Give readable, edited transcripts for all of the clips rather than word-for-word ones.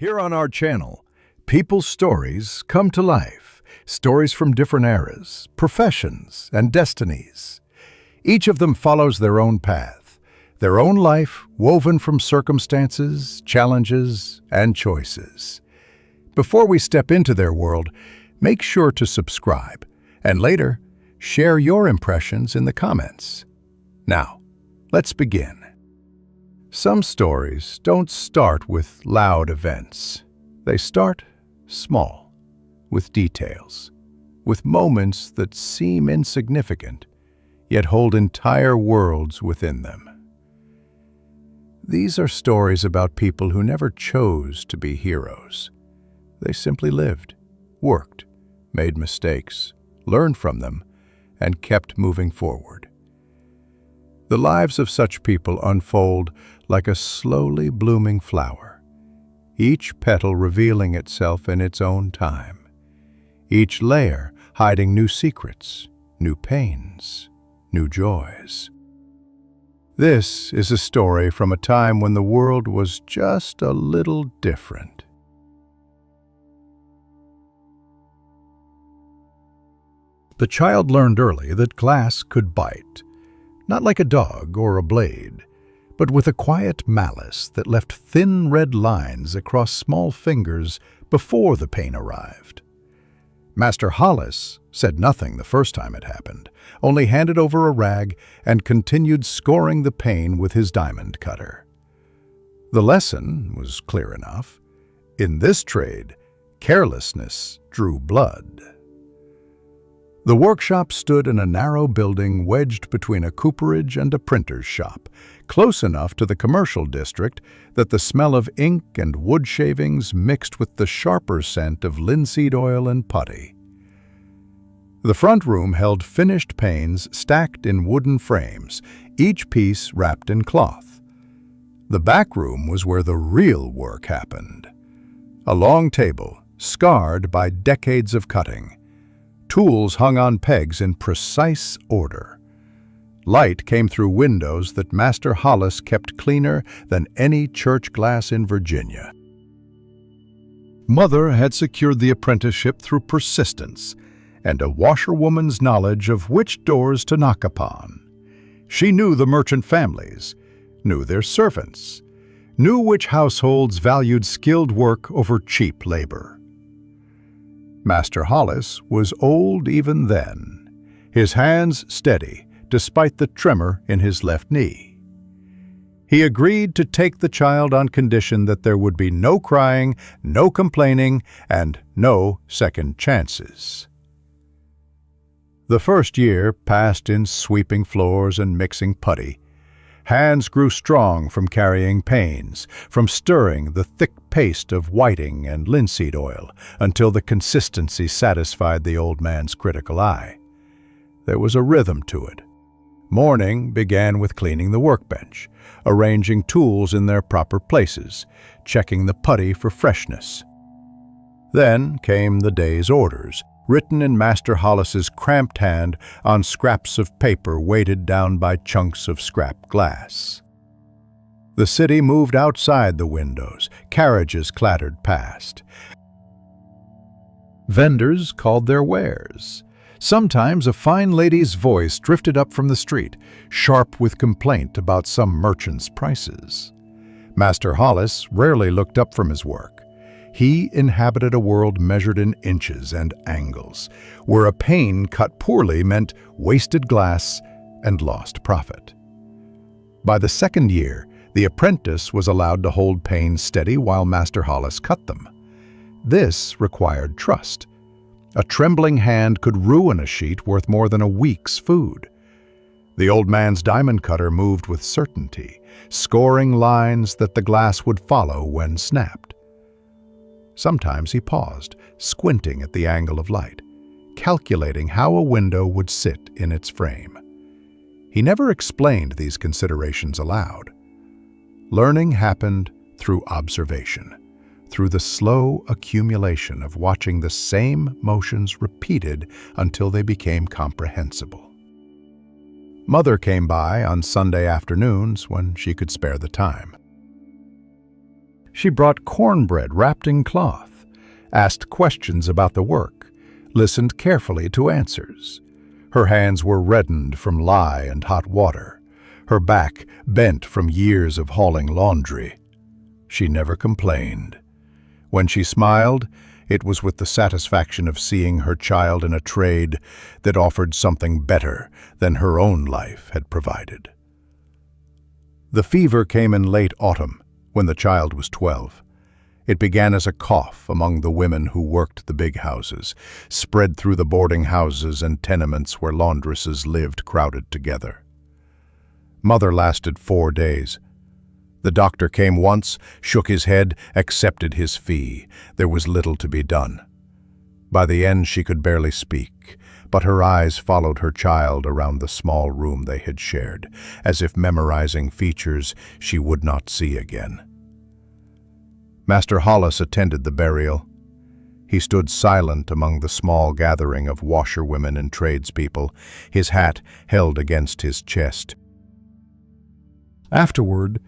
Here on our channel, people's stories come to life. Stories from different eras, professions, and destinies. Each of them follows their own path, their own life woven from circumstances, challenges, and choices. Before we step into their world, make sure to subscribe, and later, share your impressions in the comments. Now, let's begin. Some stories don't start with loud events. They start small, with details, with moments that seem insignificant, yet hold entire worlds within them. These are stories about people who never chose to be heroes. They simply lived, worked, made mistakes, learned from them, and kept moving forward. The lives of such people unfold like a slowly blooming flower, each petal revealing itself in its own time, each layer hiding new secrets, new pains, new joys. This is a story from a time when the world was just a little different. The child learned early that glass could bite, not like a dog or a blade, but with a quiet malice that left thin red lines across small fingers before the pain arrived. Master Hollis said nothing the first time it happened, only handed over a rag and continued scoring the pain with his diamond cutter. The lesson was clear enough. In this trade, carelessness drew blood. The workshop stood in a narrow building wedged between a cooperage and a printer's shop, close enough to the commercial district that the smell of ink and wood shavings mixed with the sharper scent of linseed oil and putty. The front room held finished panes stacked in wooden frames, each piece wrapped in cloth. The back room was where the real work happened. A long table, scarred by decades of cutting. Tools hung on pegs in precise order. Light came through windows that Master Hollis kept cleaner than any church glass in Virginia. Mother had secured the apprenticeship through persistence and a washerwoman's knowledge of which doors to knock upon. She knew the merchant families, knew their servants, knew which households valued skilled work over cheap labor. Master Hollis was old even then, his hands steady despite the tremor in his left knee. He agreed to take the child on condition that there would be no crying, no complaining, and no second chances. The first year passed in sweeping floors and mixing putty. Hands grew strong from carrying panes, from stirring the thick paste of whiting and linseed oil until the consistency satisfied the old man's critical eye. There was a rhythm to it. Morning began with cleaning the workbench, arranging tools in their proper places, checking the putty for freshness. Then came the day's orders, written in Master Hollis's cramped hand on scraps of paper weighted down by chunks of scrap glass. The city moved outside the windows, carriages clattered past. Vendors called their wares. Sometimes a fine lady's voice drifted up from the street, sharp with complaint about some merchant's prices. Master Hollis rarely looked up from his work. He inhabited a world measured in inches and angles, where a pane cut poorly meant wasted glass and lost profit. By the second year, the apprentice was allowed to hold panes steady while Master Hollis cut them. This required trust. A trembling hand could ruin a sheet worth more than a week's food. The old man's diamond cutter moved with certainty, scoring lines that the glass would follow when snapped. Sometimes he paused, squinting at the angle of light, calculating how a window would sit in its frame. He never explained these considerations aloud. Learning happened through observation, through the slow accumulation of watching the same motions repeated until they became comprehensible. Mother came by on Sunday afternoons when she could spare the time. She brought cornbread wrapped in cloth, asked questions about the work, listened carefully to answers. Her hands were reddened from lye and hot water, her back bent from years of hauling laundry. She never complained. When she smiled, it was with the satisfaction of seeing her child in a trade that offered something better than her own life had provided. The fever came in late autumn, when the child was 12. It began as a cough among the women who worked the big houses, spread through the boarding houses and tenements where laundresses lived crowded together. Mother lasted 4 days. The doctor came once, shook his head, accepted his fee. There was little to be done. By the end she could barely speak, but her eyes followed her child around the small room they had shared, as if memorizing features she would not see again. Master Hollis attended the burial. He stood silent among the small gathering of washerwomen and tradespeople, his hat held against his chest. Afterward,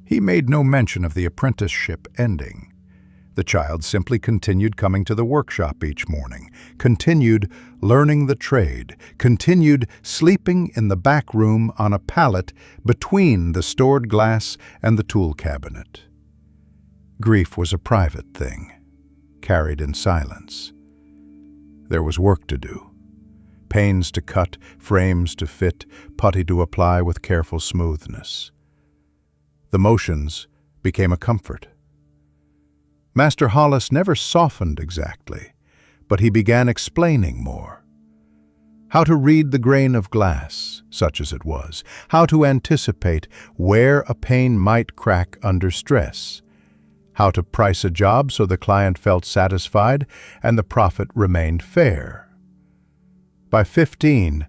he made no mention of the apprenticeship ending. The child simply continued coming to the workshop each morning, continued learning the trade, continued sleeping in the back room on a pallet between the stored glass and the tool cabinet. Grief was a private thing, carried in silence. There was work to do. Panes to cut, frames to fit, putty to apply with careful smoothness. The motions became a comfort. Master Hollis never softened exactly, but he began explaining more. How to read the grain of glass, such as it was, how to anticipate where a pane might crack under stress, how to price a job so the client felt satisfied and the profit remained fair. By 15,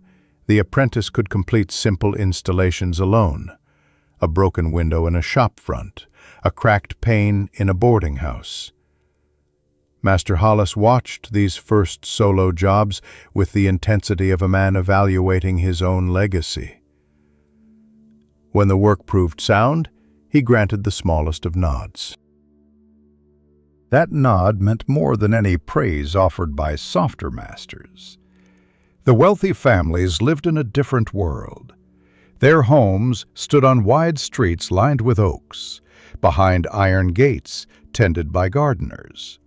the apprentice could complete simple installations alone. A broken window in a shop front, a cracked pane in a boarding house. Master Hollis watched these first solo jobs with the intensity of a man evaluating his own legacy. When the work proved sound, he granted the smallest of nods. That nod meant more than any praise offered by softer masters. The wealthy families lived in a different world. Their homes stood on wide streets lined with oaks, behind iron gates tended by gardeners.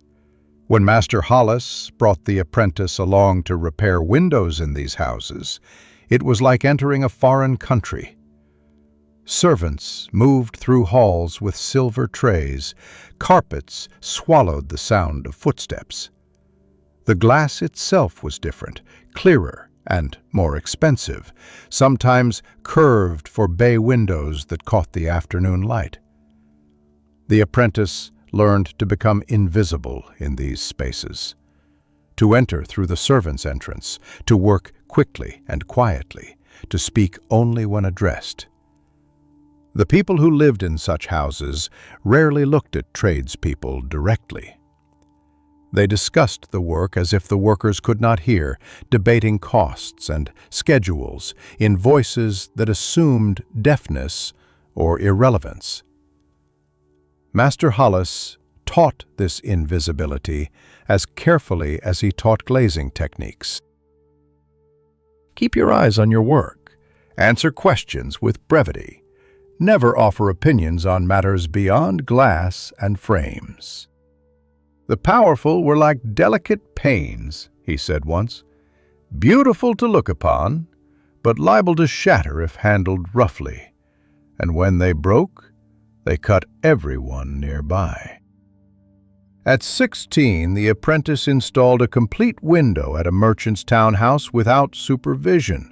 When Master Hollis brought the apprentice along to repair windows in these houses, it was like entering a foreign country. Servants moved through halls with silver trays. Carpets swallowed the sound of footsteps. The glass itself was different, clearer, and more expensive, sometimes curved for bay windows that caught the afternoon light. The apprentice learned to become invisible in these spaces, to enter through the servants' entrance, to work quickly and quietly, to speak only when addressed. The people who lived in such houses rarely looked at tradespeople directly. They discussed the work as if the workers could not hear, debating costs and schedules in voices that assumed deafness or irrelevance. Master Hollis taught this invisibility as carefully as he taught glazing techniques. Keep your eyes on your work. Answer questions with brevity. Never offer opinions on matters beyond glass and frames. The powerful were like delicate panes, he said once, beautiful to look upon, but liable to shatter if handled roughly, and when they broke, they cut everyone nearby. At 16, the apprentice installed a complete window at a merchant's townhouse without supervision.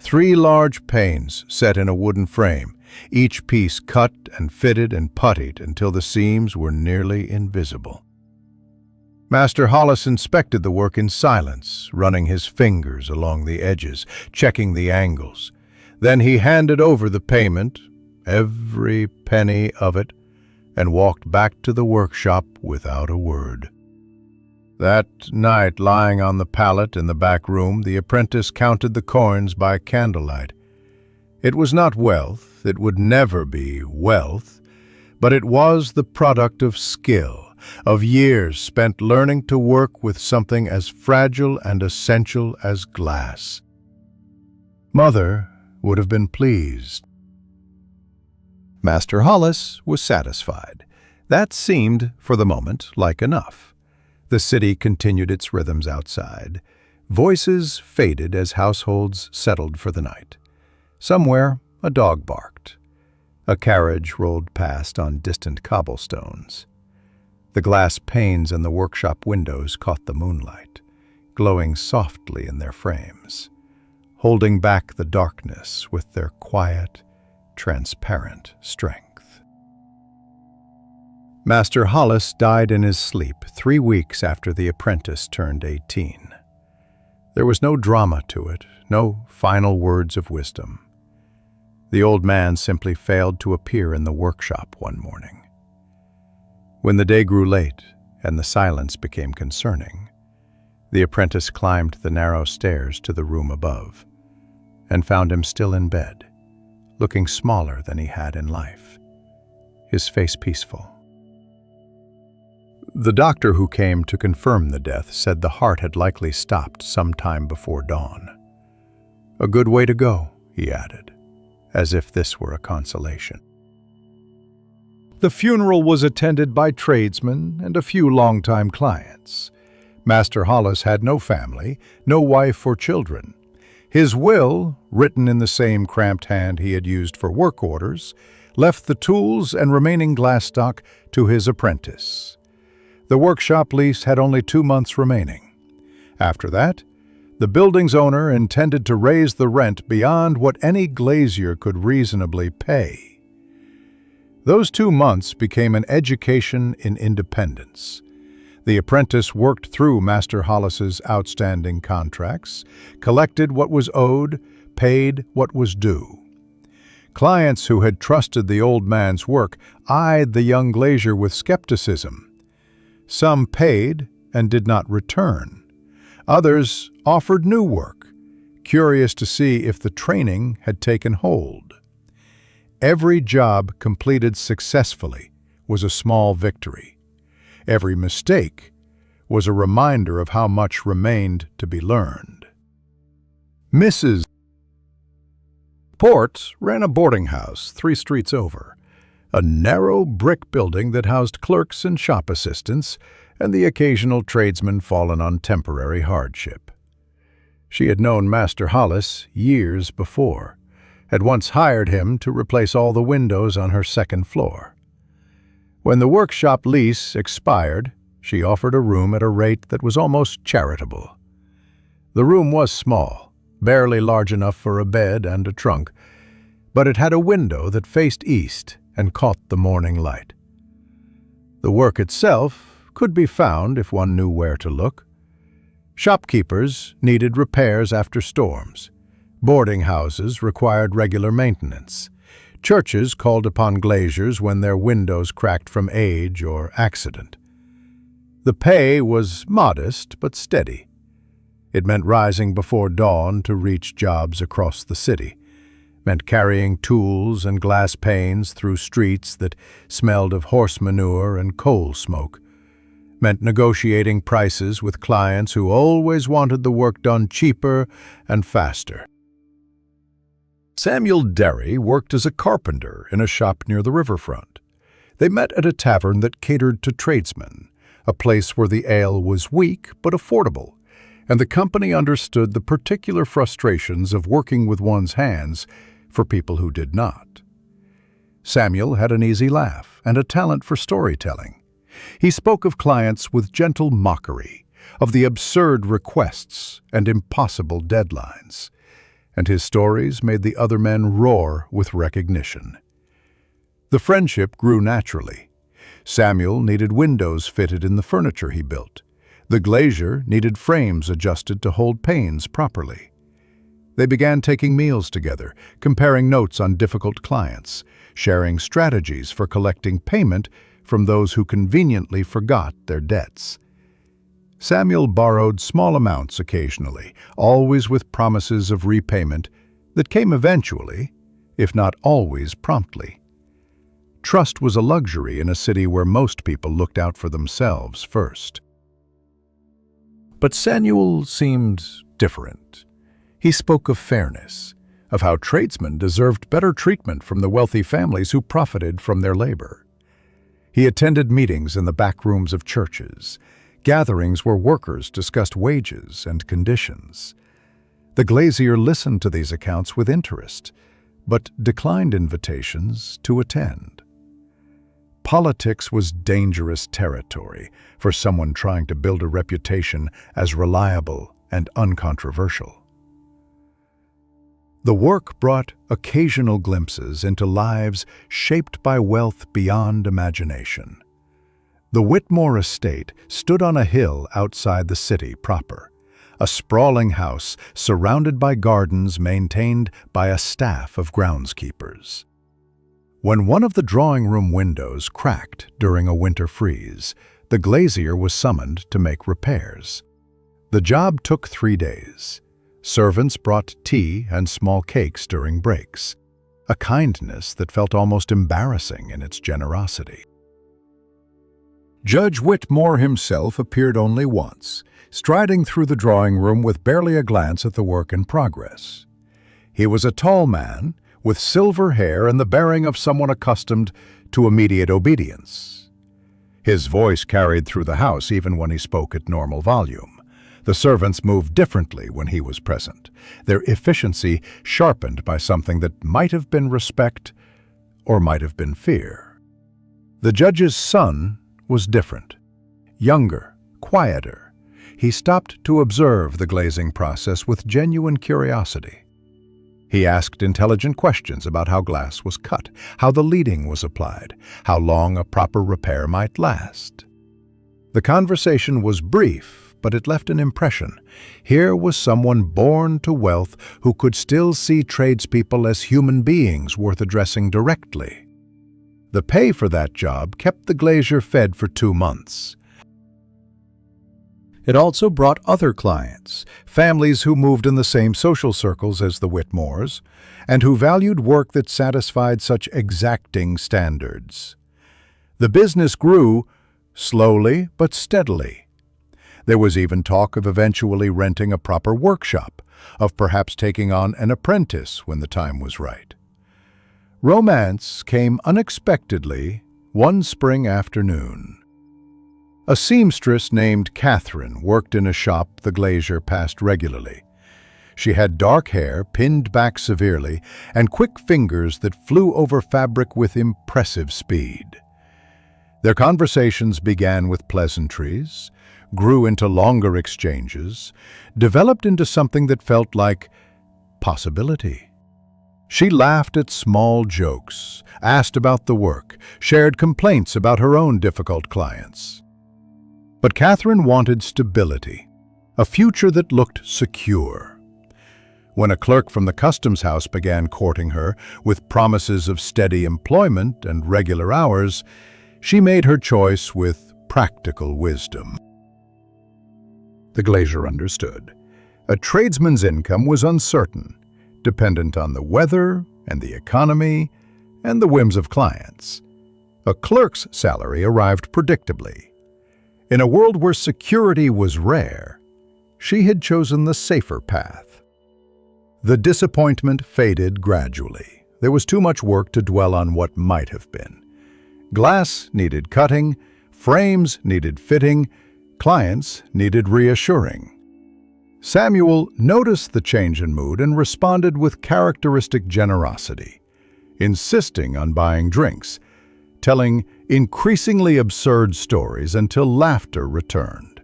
3 large panes set in a wooden frame, each piece cut and fitted and puttied until the seams were nearly invisible. Master Hollis inspected the work in silence, running his fingers along the edges, checking the angles. Then he handed over the payment, every penny of it, and walked back to the workshop without a word. That night, lying on the pallet in the back room, the apprentice counted the coins by candlelight. It was not wealth, it would never be wealth, But it was the product of skill, of years spent learning to work with something as fragile and essential as glass. Mother would have been pleased. Master Hollis was satisfied. That seemed, for the moment, like enough. The city continued its rhythms outside. Voices faded as households settled for the night. Somewhere, a dog barked. A carriage rolled past on distant cobblestones. The glass panes in the workshop windows caught the moonlight, glowing softly in their frames, holding back the darkness with their quiet, transparent strength. Master Hollis died in his sleep 3 weeks after the apprentice turned 18. There was no drama to it, no final words of wisdom. The old man simply failed to appear in the workshop one morning. When the day grew late and the silence became concerning, the apprentice climbed the narrow stairs to the room above and found him still in bed, looking smaller than he had in life, his face peaceful. The doctor who came to confirm the death said the heart had likely stopped some time before dawn. "A good way to go," he added, as if this were a consolation. The funeral was attended by tradesmen and a few longtime clients. Master Hollis had no family, no wife or children. His will, written in the same cramped hand he had used for work orders, left the tools and remaining glass stock to his apprentice. The workshop lease had only 2 months remaining. After that, the building's owner intended to raise the rent beyond what any glazier could reasonably pay. Those 2 months became an education in independence. The apprentice worked through Master Hollis's outstanding contracts, collected what was owed, paid what was due. Clients who had trusted the old man's work eyed the young glazier with skepticism. Some paid and did not return. Others offered new work, curious to see if the training had taken hold. Every job completed successfully was a small victory. Every mistake was a reminder of how much remained to be learned. Mrs. Port ran a boarding house 3 streets over, a narrow brick building that housed clerks and shop assistants and the occasional tradesman fallen on temporary hardship. She had known Master Hollis years before, had once hired him to replace all the windows on her 2nd floor. When the workshop lease expired, she offered a room at a rate that was almost charitable. The room was small, barely large enough for a bed and a trunk, but it had a window that faced east and caught the morning light. The work itself could be found if one knew where to look. Shopkeepers needed repairs after storms. Boarding houses required regular maintenance. Churches called upon glaziers when their windows cracked from age or accident. The pay was modest but steady. It meant rising before dawn to reach jobs across the city, meant carrying tools and glass panes through streets that smelled of horse manure and coal smoke, meant negotiating prices with clients who always wanted the work done cheaper and faster. Samuel Derry worked as a carpenter in a shop near the riverfront. They met at a tavern that catered to tradesmen, a place where the ale was weak but affordable, and the company understood the particular frustrations of working with one's hands for people who did not. Samuel had an easy laugh and a talent for storytelling. He spoke of clients with gentle mockery, of the absurd requests and impossible deadlines, and his stories made the other men roar with recognition. The friendship grew naturally. Samuel needed windows fitted in the furniture he built. The glazier needed frames adjusted to hold panes properly. They began taking meals together, comparing notes on difficult clients, sharing strategies for collecting payment from those who conveniently forgot their debts. Samuel borrowed small amounts occasionally, always with promises of repayment that came eventually, if not always promptly. Trust was a luxury in a city where most people looked out for themselves first. But Samuel seemed different. He spoke of fairness, of how tradesmen deserved better treatment from the wealthy families who profited from their labor. He attended meetings in the back rooms of churches, gatherings where workers discussed wages and conditions. The glazier listened to these accounts with interest, but declined invitations to attend. Politics was dangerous territory for someone trying to build a reputation as reliable and uncontroversial. The work brought occasional glimpses into lives shaped by wealth beyond imagination. The Whitmore estate stood on a hill outside the city proper, a sprawling house surrounded by gardens maintained by a staff of groundskeepers. When one of the drawing room windows cracked during a winter freeze, the glazier was summoned to make repairs. The job took 3 days. Servants brought tea and small cakes during breaks, a kindness that felt almost embarrassing in its generosity. Judge Whitmore himself appeared only once, striding through the drawing room with barely a glance at the work in progress. He was a tall man, with silver hair and the bearing of someone accustomed to immediate obedience. His voice carried through the house even when he spoke at normal volume. The servants moved differently when he was present, their efficiency sharpened by something that might have been respect or might have been fear. The judge's son was different, younger, quieter. He stopped to observe the glazing process with genuine curiosity. He asked intelligent questions about how glass was cut, how the leading was applied, how long a proper repair might last. The conversation was brief, but it left an impression. Here was someone born to wealth who could still see tradespeople as human beings worth addressing directly. The pay for that job kept the glazier fed for 2 months. It also brought other clients, families who moved in the same social circles as the Whitmores, and who valued work that satisfied such exacting standards. The business grew, slowly but steadily. There was even talk of eventually renting a proper workshop, of perhaps taking on an apprentice when the time was right. Romance came unexpectedly one spring afternoon. A seamstress named Catherine worked in a shop the glazier passed regularly. She had dark hair pinned back severely and quick fingers that flew over fabric with impressive speed. Their conversations began with pleasantries, grew into longer exchanges, developed into something that felt like possibility. She laughed at small jokes, asked about the work, shared complaints about her own difficult clients. But Catherine wanted stability, a future that looked secure. When a clerk from the customs house began courting her with promises of steady employment and regular hours, she made her choice with practical wisdom. The glazier understood. A tradesman's income was uncertain, dependent on the weather and the economy and the whims of clients. A clerk's salary arrived predictably. In a world where security was rare, she had chosen the safer path. The disappointment faded gradually. There was too much work to dwell on what might have been. Glass needed cutting, frames needed fitting, clients needed reassuring. Samuel noticed the change in mood and responded with characteristic generosity, insisting on buying drinks, telling increasingly absurd stories until laughter returned.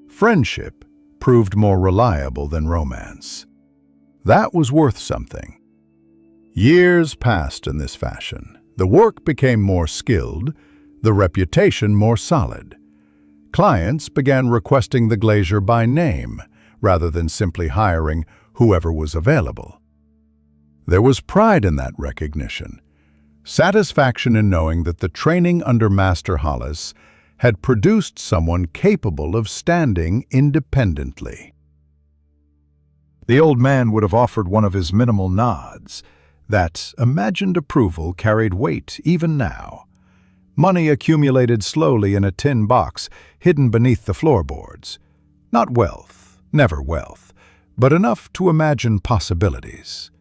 Friendship proved more reliable than romance. That was worth something. Years passed in this fashion. The work became more skilled, the reputation more solid. Clients began requesting the glazier by name, rather than simply hiring whoever was available. There was pride in that recognition, satisfaction in knowing that the training under Master Hollis had produced someone capable of standing independently. The old man would have offered one of his minimal nods, That imagined approval carried weight even now. Money accumulated slowly in a tin box hidden beneath the floorboards. Not wealth, never wealth, but enough to imagine possibilities.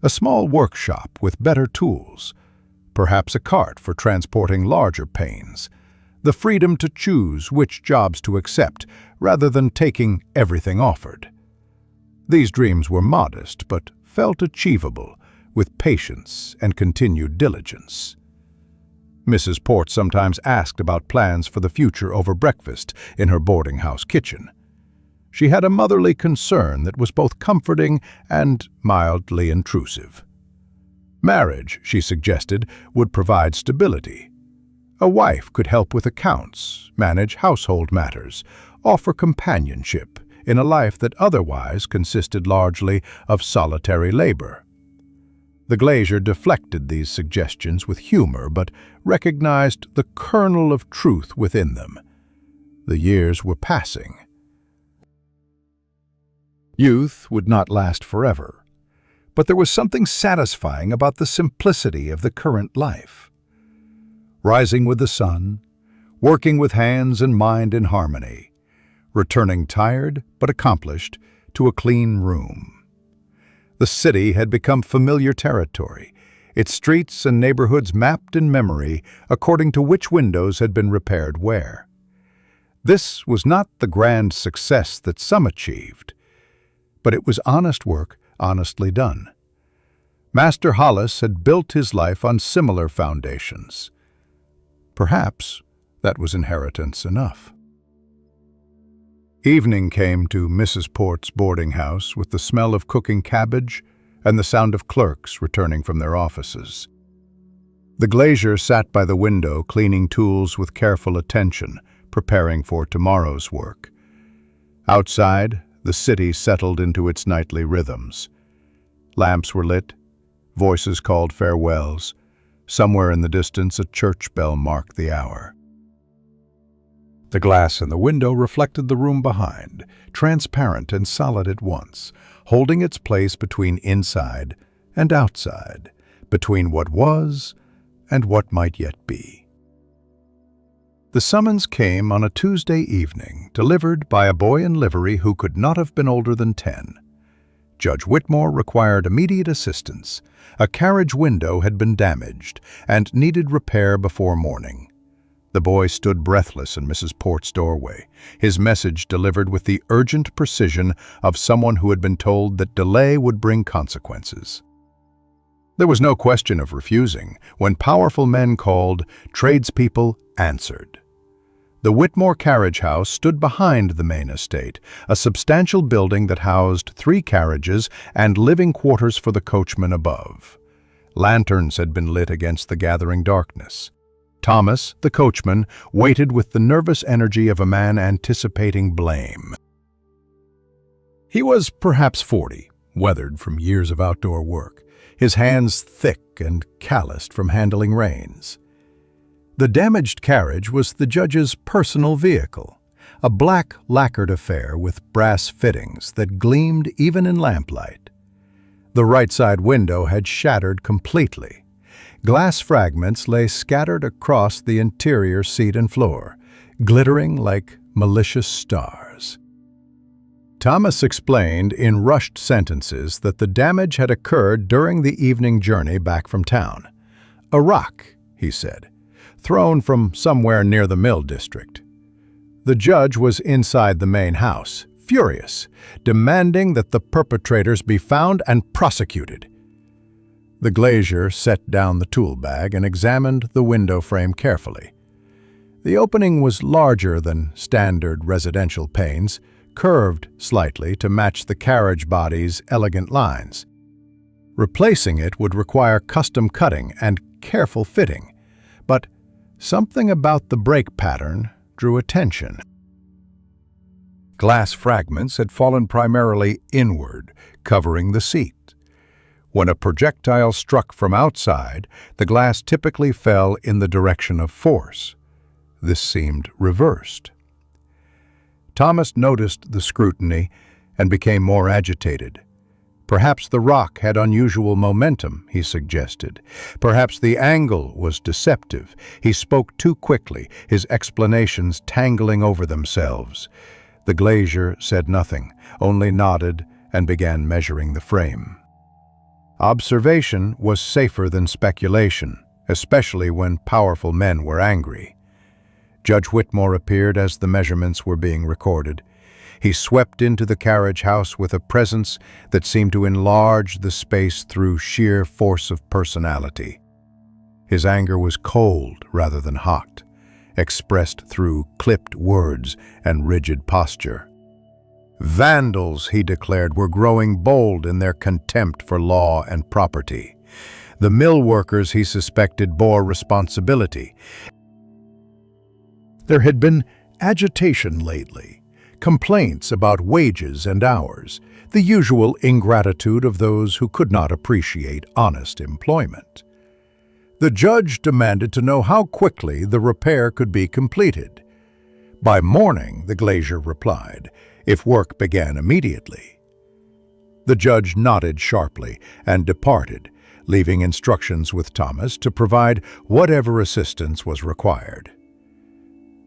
A small workshop with better tools, perhaps a cart for transporting larger pains, the freedom to choose which jobs to accept rather than taking everything offered. These dreams were modest but felt achievable with patience and continued diligence. Mrs. Port sometimes asked about plans for the future over breakfast in her boarding house kitchen. She had a motherly concern that was both comforting and mildly intrusive. Marriage, she suggested, would provide stability. A wife could help with accounts, manage household matters, offer companionship in a life that otherwise consisted largely of solitary labor. The glazier deflected these suggestions with humor but recognized the kernel of truth within them. The years were passing. Youth would not last forever, but there was something satisfying about the simplicity of the current life. Rising with the sun, working with hands and mind in harmony, returning tired but accomplished to a clean room. The city had become familiar territory, its streets and neighborhoods mapped in memory according to which windows had been repaired where. This was not the grand success that some achieved, but it was honest work, honestly done. Master Hollis had built his life on similar foundations. Perhaps that was inheritance enough. Evening came to Mrs. Port's boarding house with the smell of cooking cabbage and the sound of clerks returning from their offices. The glazier sat by the window cleaning tools with careful attention, preparing for tomorrow's work. Outside, the city settled into its nightly rhythms. Lamps were lit, voices called farewells. Somewhere in the distance, a church bell marked the hour. The glass in the window reflected the room behind, transparent and solid at once, holding its place between inside and outside, between what was and what might yet be. The summons came on a Tuesday evening, delivered by a boy in livery who could not have been older than 10. Judge Whitmore required immediate assistance. A carriage window had been damaged and needed repair before morning. The boy stood breathless in Mrs. Port's doorway, his message delivered with the urgent precision of someone who had been told that delay would bring consequences. There was no question of refusing. When powerful men called, tradespeople answered. The Whitmore carriage house stood behind the main estate, a substantial building that housed 3 carriages and living quarters for the coachmen above. Lanterns had been lit against the gathering darkness. Thomas, the coachman, waited with the nervous energy of a man anticipating blame. He was perhaps 40, weathered from years of outdoor work, his hands thick and calloused from handling reins. The damaged carriage was the judge's personal vehicle, a black lacquered affair with brass fittings that gleamed even in lamplight. The right side window had shattered completely. Glass fragments lay scattered across the interior seat and floor, glittering like malicious stars. Thomas explained in rushed sentences that the damage had occurred during the evening journey back from town. A rock, he said, thrown from somewhere near the mill district. The judge was inside the main house, furious, demanding that the perpetrators be found and prosecuted. The glazier set down the tool bag and examined the window frame carefully. The opening was larger than standard residential panes, curved slightly to match the carriage body's elegant lines. Replacing it would require custom cutting and careful fitting, but something about the break pattern drew attention. Glass fragments had fallen primarily inward, covering the seat. When a projectile struck from outside, the glass typically fell in the direction of force. This seemed reversed. Thomas noticed the scrutiny and became more agitated. Perhaps the rock had unusual momentum, he suggested. Perhaps the angle was deceptive. He spoke too quickly, his explanations tangling over themselves. The glazier said nothing, only nodded and began measuring the frame. Observation was safer than speculation, especially when powerful men were angry. Judge Whitmore appeared as the measurements were being recorded. He swept into the carriage house with a presence that seemed to enlarge the space through sheer force of personality. His anger was cold rather than hot, expressed through clipped words and rigid posture. Vandals, he declared, were growing bold in their contempt for law and property. The mill workers, he suspected, bore responsibility. There had been agitation lately, complaints about wages and hours, the usual ingratitude of those who could not appreciate honest employment. The judge demanded to know how quickly the repair could be completed. By morning, the glazier replied, if work began immediately. The judge nodded sharply and departed, leaving instructions with Thomas to provide whatever assistance was required.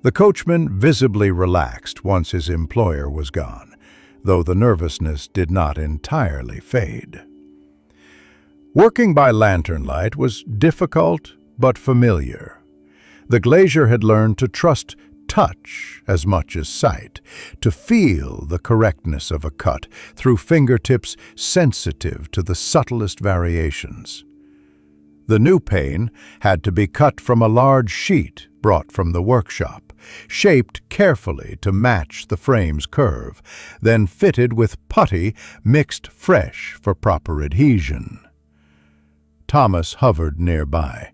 The coachman visibly relaxed once his employer was gone, though the nervousness did not entirely fade. Working by lantern light was difficult but familiar. The glazier had learned to trust touch as much as sight, to feel the correctness of a cut through fingertips sensitive to the subtlest variations. The new pane had to be cut from a large sheet brought from the workshop, shaped carefully to match the frame's curve, then fitted with putty mixed fresh for proper adhesion. Thomas hovered nearby,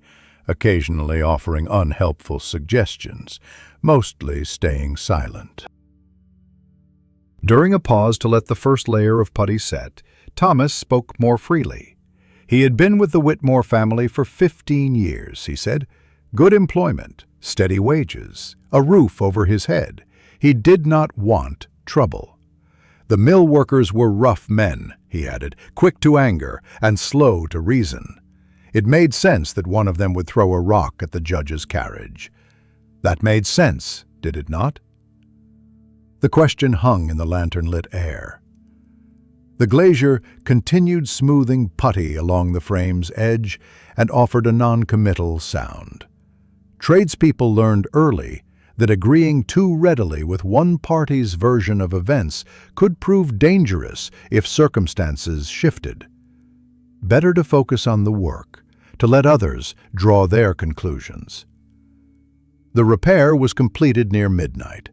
occasionally offering unhelpful suggestions, mostly staying silent. During a pause to let the first layer of putty set, Thomas spoke more freely. He had been with the Whitmore family for 15 years, he said. Good employment, steady wages, a roof over his head. He did not want trouble. The mill workers were rough men, he added, quick to anger and slow to reason. It made sense that one of them would throw a rock at the judge's carriage. That made sense, did it not? The question hung in the lantern-lit air. The glazier continued smoothing putty along the frame's edge and offered a non-committal sound. Tradespeople learned early that agreeing too readily with one party's version of events could prove dangerous if circumstances shifted. Better to focus on the work, to let others draw their conclusions. The repair was completed near midnight.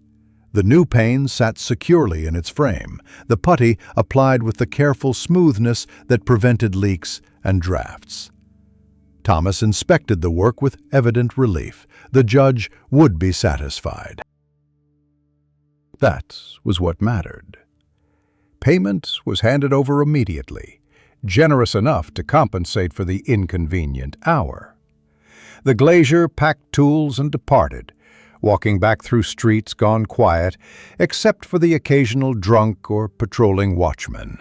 The new pane sat securely in its frame, the putty applied with the careful smoothness that prevented leaks and drafts. Thomas inspected the work with evident relief. The judge would be satisfied. That was what mattered. Payment was handed over immediately, generous enough to compensate for the inconvenient hour. The glazier packed tools and departed, walking back through streets gone quiet, except for the occasional drunk or patrolling watchman.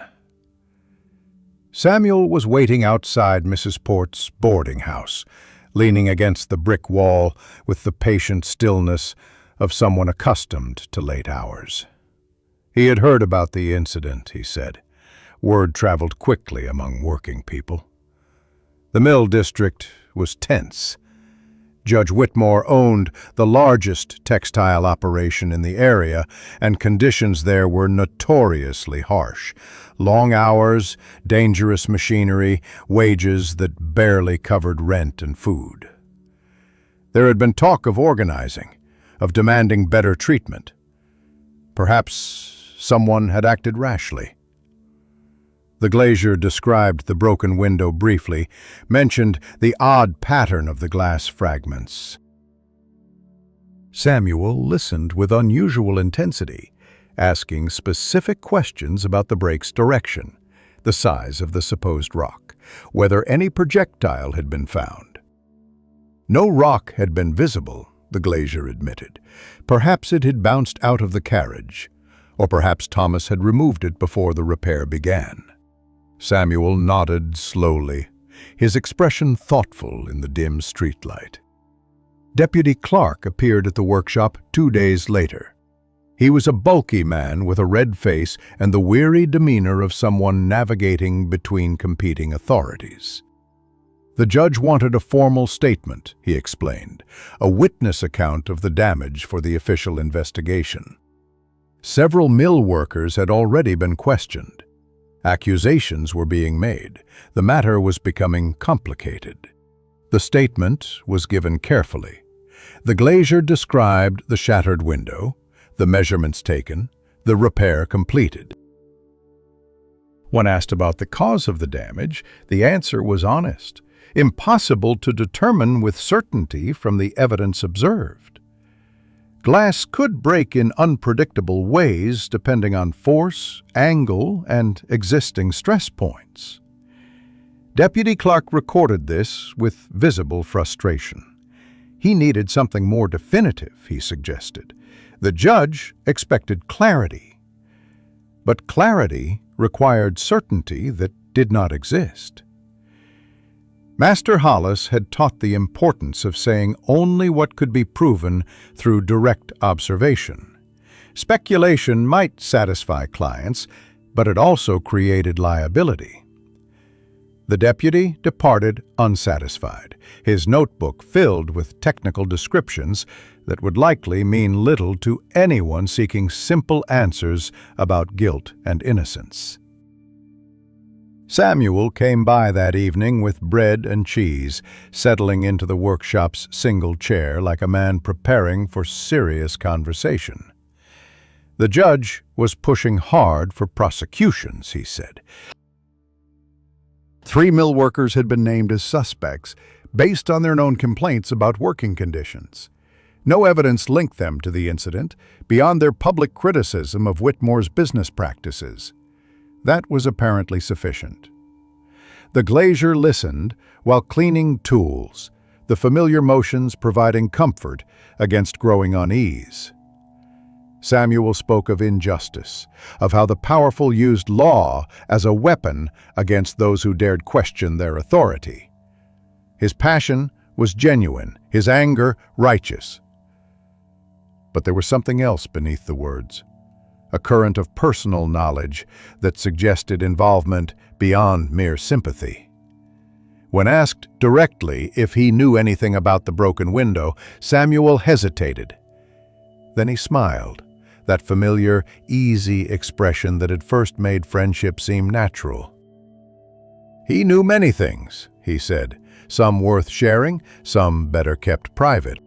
Samuel was waiting outside Mrs. Port's boarding house, leaning against the brick wall with the patient stillness of someone accustomed to late hours. He had heard about the incident, he said. Word traveled quickly among working people. The mill district was tense. Judge Whitmore owned the largest textile operation in the area, and conditions there were notoriously harsh. Long hours, dangerous machinery, wages that barely covered rent and food. There had been talk of organizing, of demanding better treatment. Perhaps someone had acted rashly. The glazier described the broken window briefly, mentioned the odd pattern of the glass fragments. Samuel listened with unusual intensity, asking specific questions about the break's direction, the size of the supposed rock, whether any projectile had been found. No rock had been visible, the glazier admitted. Perhaps it had bounced out of the carriage, or perhaps Thomas had removed it before the repair began. Samuel nodded slowly, his expression thoughtful in the dim streetlight. Deputy Clark appeared at the workshop 2 days later. He was a bulky man with a red face and the weary demeanor of someone navigating between competing authorities. The judge wanted a formal statement, he explained, a witness account of the damage for the official investigation. Several mill workers had already been questioned. Accusations were being made. The matter was becoming complicated. The statement was given carefully. The glazier described the shattered window, the measurements taken, the repair completed. When asked about the cause of the damage, the answer was honest. Impossible to determine with certainty from the evidence observed. Glass could break in unpredictable ways depending on force, angle, and existing stress points. Deputy Clark recorded this with visible frustration. He needed something more definitive, he suggested. The judge expected clarity. But clarity required certainty that did not exist. Master Hollis had taught the importance of saying only what could be proven through direct observation. Speculation might satisfy clients, but it also created liability. The deputy departed unsatisfied, his notebook filled with technical descriptions that would likely mean little to anyone seeking simple answers about guilt and innocence. Samuel came by that evening with bread and cheese, settling into the workshop's single chair like a man preparing for serious conversation. The judge was pushing hard for prosecutions, he said. 3 mill workers had been named as suspects based on their known complaints about working conditions. No evidence linked them to the incident beyond their public criticism of Whitmore's business practices. That was apparently sufficient. The glazier listened while cleaning tools, the familiar motions providing comfort against growing unease. Samuel spoke of injustice, of how the powerful used law as a weapon against those who dared question their authority. His passion was genuine, his anger righteous. But there was something else beneath the words, a current of personal knowledge that suggested involvement beyond mere sympathy. When asked directly if he knew anything about the broken window, Samuel hesitated. Then he smiled, that familiar, easy expression that had first made friendship seem natural. He knew many things, he said, some worth sharing, some better kept private.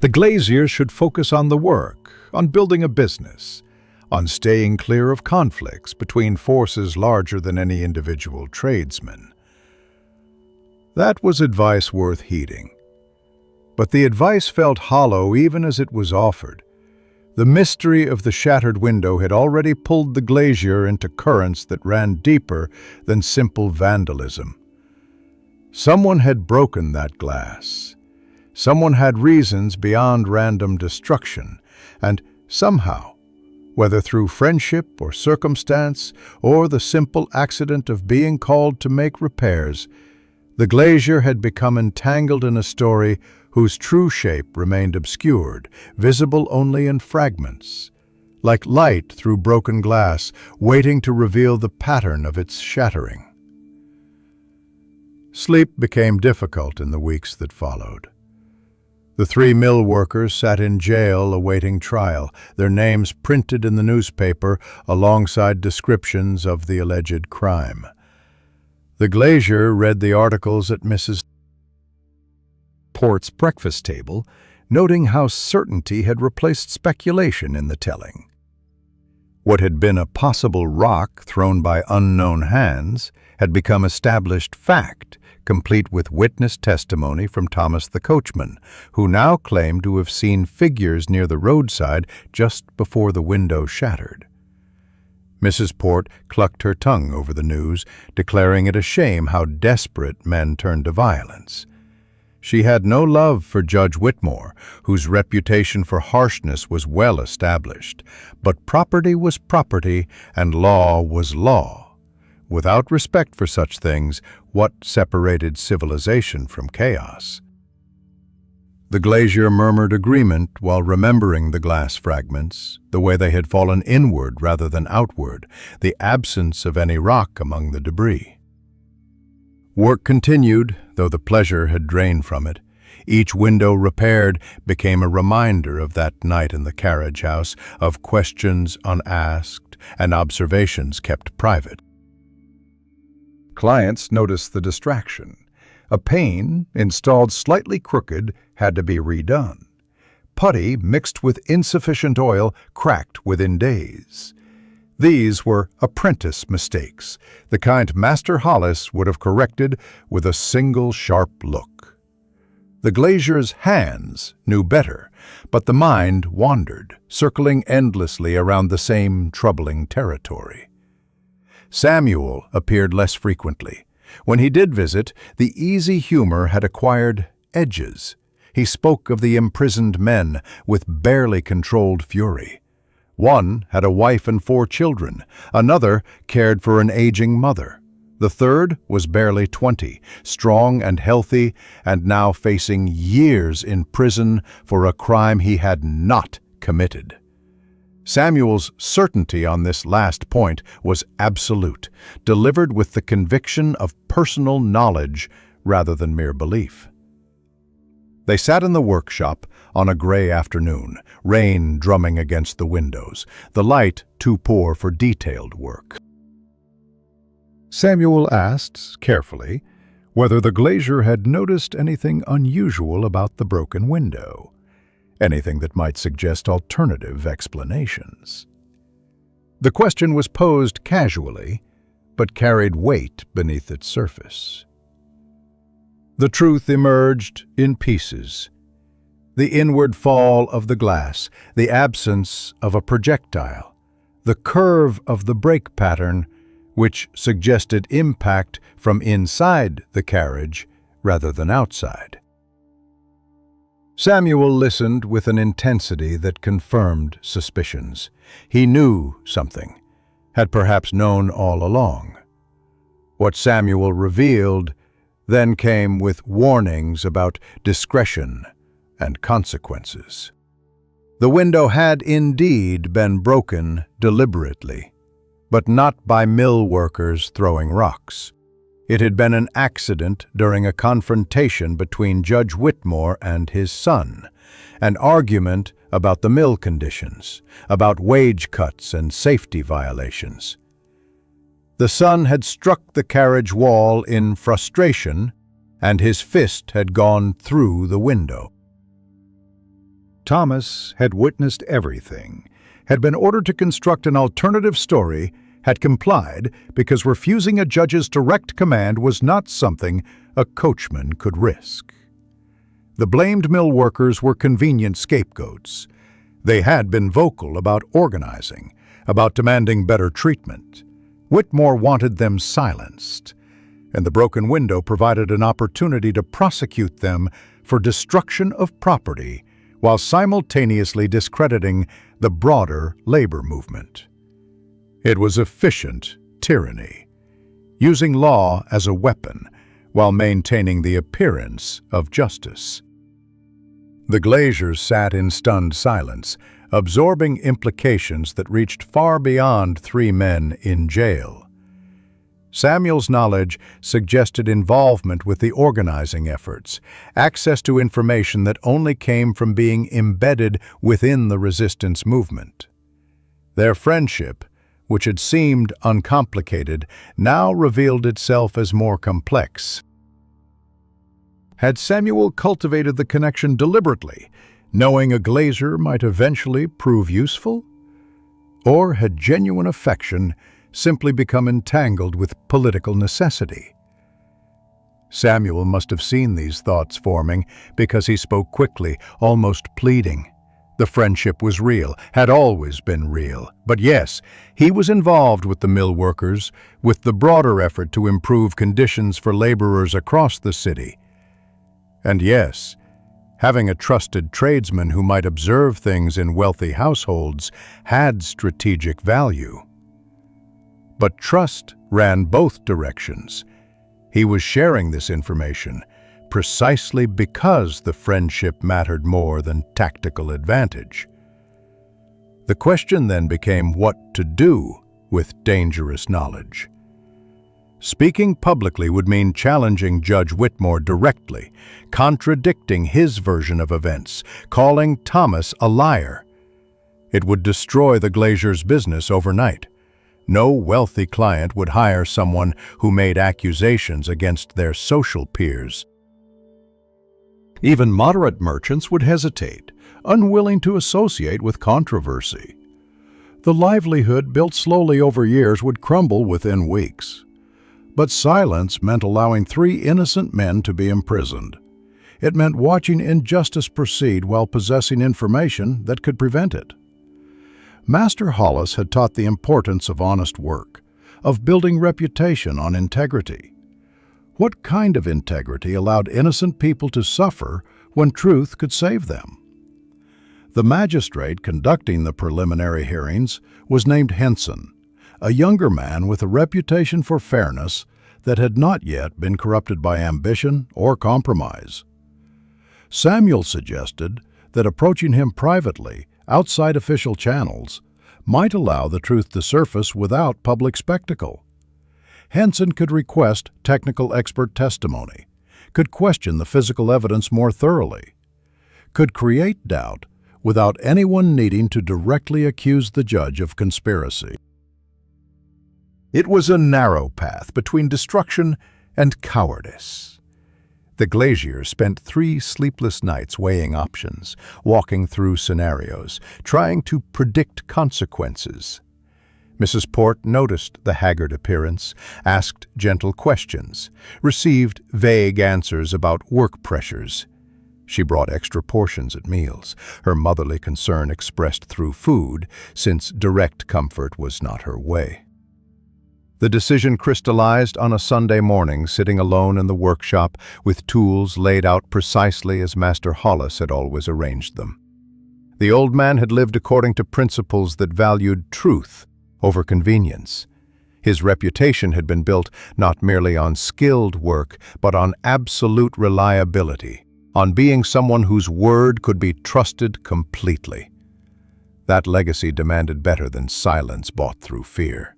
The glazier should focus on the work, on building a business, on staying clear of conflicts between forces larger than any individual tradesman. That was advice worth heeding. But the advice felt hollow even as it was offered. The mystery of the shattered window had already pulled the glazier into currents that ran deeper than simple vandalism. Someone had broken that glass. Someone had reasons beyond random destruction, and somehow, whether through friendship or circumstance or the simple accident of being called to make repairs, the glazier had become entangled in a story whose true shape remained obscured, visible only in fragments, like light through broken glass, waiting to reveal the pattern of its shattering. Sleep became difficult in the weeks that followed. The 3 mill workers sat in jail awaiting trial, their names printed in the newspaper alongside descriptions of the alleged crime. The glazier read the articles at Mrs. Port's breakfast table, noting how certainty had replaced speculation in the telling. What had been a possible rock thrown by unknown hands had become established fact, complete with witness testimony from Thomas the coachman, who now claimed to have seen figures near the roadside just before the window shattered. Mrs. Port clucked her tongue over the news, declaring it a shame how desperate men turned to violence. She had no love for Judge Whitmore, whose reputation for harshness was well established, but property was property and law was law. without respect for such things, what separated civilization from chaos? The glazier murmured agreement while remembering the glass fragments, the way they had fallen inward rather than outward, the absence of any rock among the debris. Work continued, though the pleasure had drained from it. Each window repaired became a reminder of that night in the carriage house, of questions unasked and observations kept private. Clients noticed the distraction. A pane, installed slightly crooked, had to be redone. Putty mixed with insufficient oil cracked within days. These were apprentice mistakes, the kind Master Hollis would have corrected with a single sharp look. The glazier's hands knew better, but the mind wandered, circling endlessly around the same troubling territory. Samuel appeared less frequently. When he did visit, the easy humor had acquired edges. He spoke of the imprisoned men with barely controlled fury. One had a wife and 4 children. Another cared for an aging mother. The third was barely 20, strong and healthy, and now facing years in prison for a crime he had not committed. Samuel's certainty on this last point was absolute, delivered with the conviction of personal knowledge rather than mere belief. They sat in the workshop on a gray afternoon, rain drumming against the windows, the light too poor for detailed work. Samuel asked, carefully, whether the glazier had noticed anything unusual about the broken window. Anything that might suggest alternative explanations. The question was posed casually, but carried weight beneath its surface. The truth emerged in pieces. The inward fall of the glass, the absence of a projectile, the curve of the break pattern, which suggested impact from inside the carriage rather than outside. Samuel listened with an intensity that confirmed suspicions. He knew something, had perhaps known all along. What Samuel revealed then came with warnings about discretion and consequences. The window had indeed been broken deliberately, but not by mill workers throwing rocks. It had been an accident during a confrontation between Judge Whitmore and his son, an argument about the mill conditions, about wage cuts and safety violations. The son had struck the carriage wall in frustration, and his fist had gone through the window. Thomas had witnessed everything, had been ordered to construct an alternative story, had complied because refusing a judge's direct command was not something a coachman could risk. The blamed mill workers were convenient scapegoats. They had been vocal about organizing, about demanding better treatment. Whitmore wanted them silenced, and the broken window provided an opportunity to prosecute them for destruction of property while simultaneously discrediting the broader labor movement. It was efficient tyranny, using law as a weapon while maintaining the appearance of justice. The glaziers sat in stunned silence, absorbing implications that reached far beyond 3 men in jail. Samuel's knowledge suggested involvement with the organizing efforts, access to information that only came from being embedded within the resistance movement. Their friendship, which had seemed uncomplicated, now revealed itself as more complex. Had Samuel cultivated the connection deliberately, knowing a glazier might eventually prove useful? Or had genuine affection simply become entangled with political necessity? Samuel must have seen these thoughts forming because he spoke quickly, almost pleading. The friendship was real, had always been real. But yes, he was involved with the mill workers, with the broader effort to improve conditions for laborers across the city. And yes, having a trusted tradesman who might observe things in wealthy households had strategic value. But trust ran both directions. He was sharing this information precisely because the friendship mattered more than tactical advantage. The question then became what to do with dangerous knowledge. Speaking publicly would mean challenging Judge Whitmore directly, contradicting his version of events, calling Thomas a liar. It would destroy the glazier's business overnight. No wealthy client would hire someone who made accusations against their social peers. Even moderate merchants would hesitate, unwilling to associate with controversy. The livelihood built slowly over years would crumble within weeks. But silence meant allowing 3 innocent men to be imprisoned. It meant watching injustice proceed while possessing information that could prevent it. Master Hollis had taught the importance of honest work, of building reputation on integrity. What kind of integrity allowed innocent people to suffer when truth could save them? The magistrate conducting the preliminary hearings was named Henson, a younger man with a reputation for fairness that had not yet been corrupted by ambition or compromise. Samuel suggested that approaching him privately, outside official channels, might allow the truth to surface without public spectacle. Henson could request technical expert testimony, could question the physical evidence more thoroughly, could create doubt without anyone needing to directly accuse the judge of conspiracy. It was a narrow path between destruction and cowardice. The glazier spent 3 sleepless nights weighing options, walking through scenarios, trying to predict consequences. Mrs. Port noticed the haggard appearance, asked gentle questions, received vague answers about work pressures. She brought extra portions at meals, her motherly concern expressed through food, since direct comfort was not her way. The decision crystallized on a Sunday morning, sitting alone in the workshop with tools laid out precisely as Master Hollis had always arranged them. The old man had lived according to principles that valued truth over convenience. His reputation had been built not merely on skilled work, but on absolute reliability, on being someone whose word could be trusted completely. That legacy demanded better than silence bought through fear.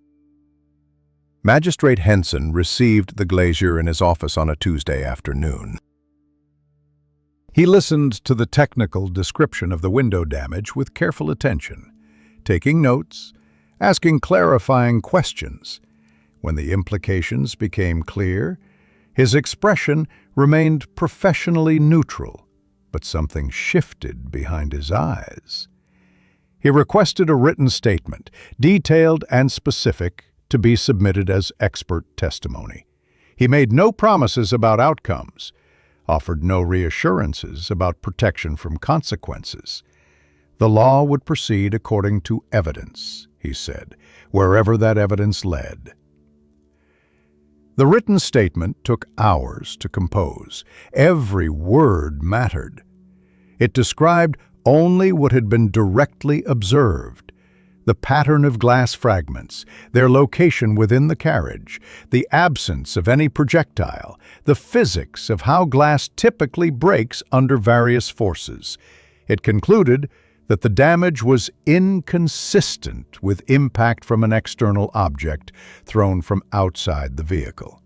Magistrate Henson received the glazier in his office on a Tuesday afternoon. He listened to the technical description of the window damage with careful attention, taking notes, asking clarifying questions. When the implications became clear, his expression remained professionally neutral, but something shifted behind his eyes. He requested a written statement, detailed and specific, to be submitted as expert testimony. He made no promises about outcomes, offered no reassurances about protection from consequences. The law would proceed according to evidence, he said, wherever that evidence led. The written statement took hours to compose. Every word mattered. It described only what had been directly observed: the pattern of glass fragments, their location within the carriage, the absence of any projectile, the physics of how glass typically breaks under various forces. It concluded that the damage was inconsistent with impact from an external object thrown from outside the vehicle.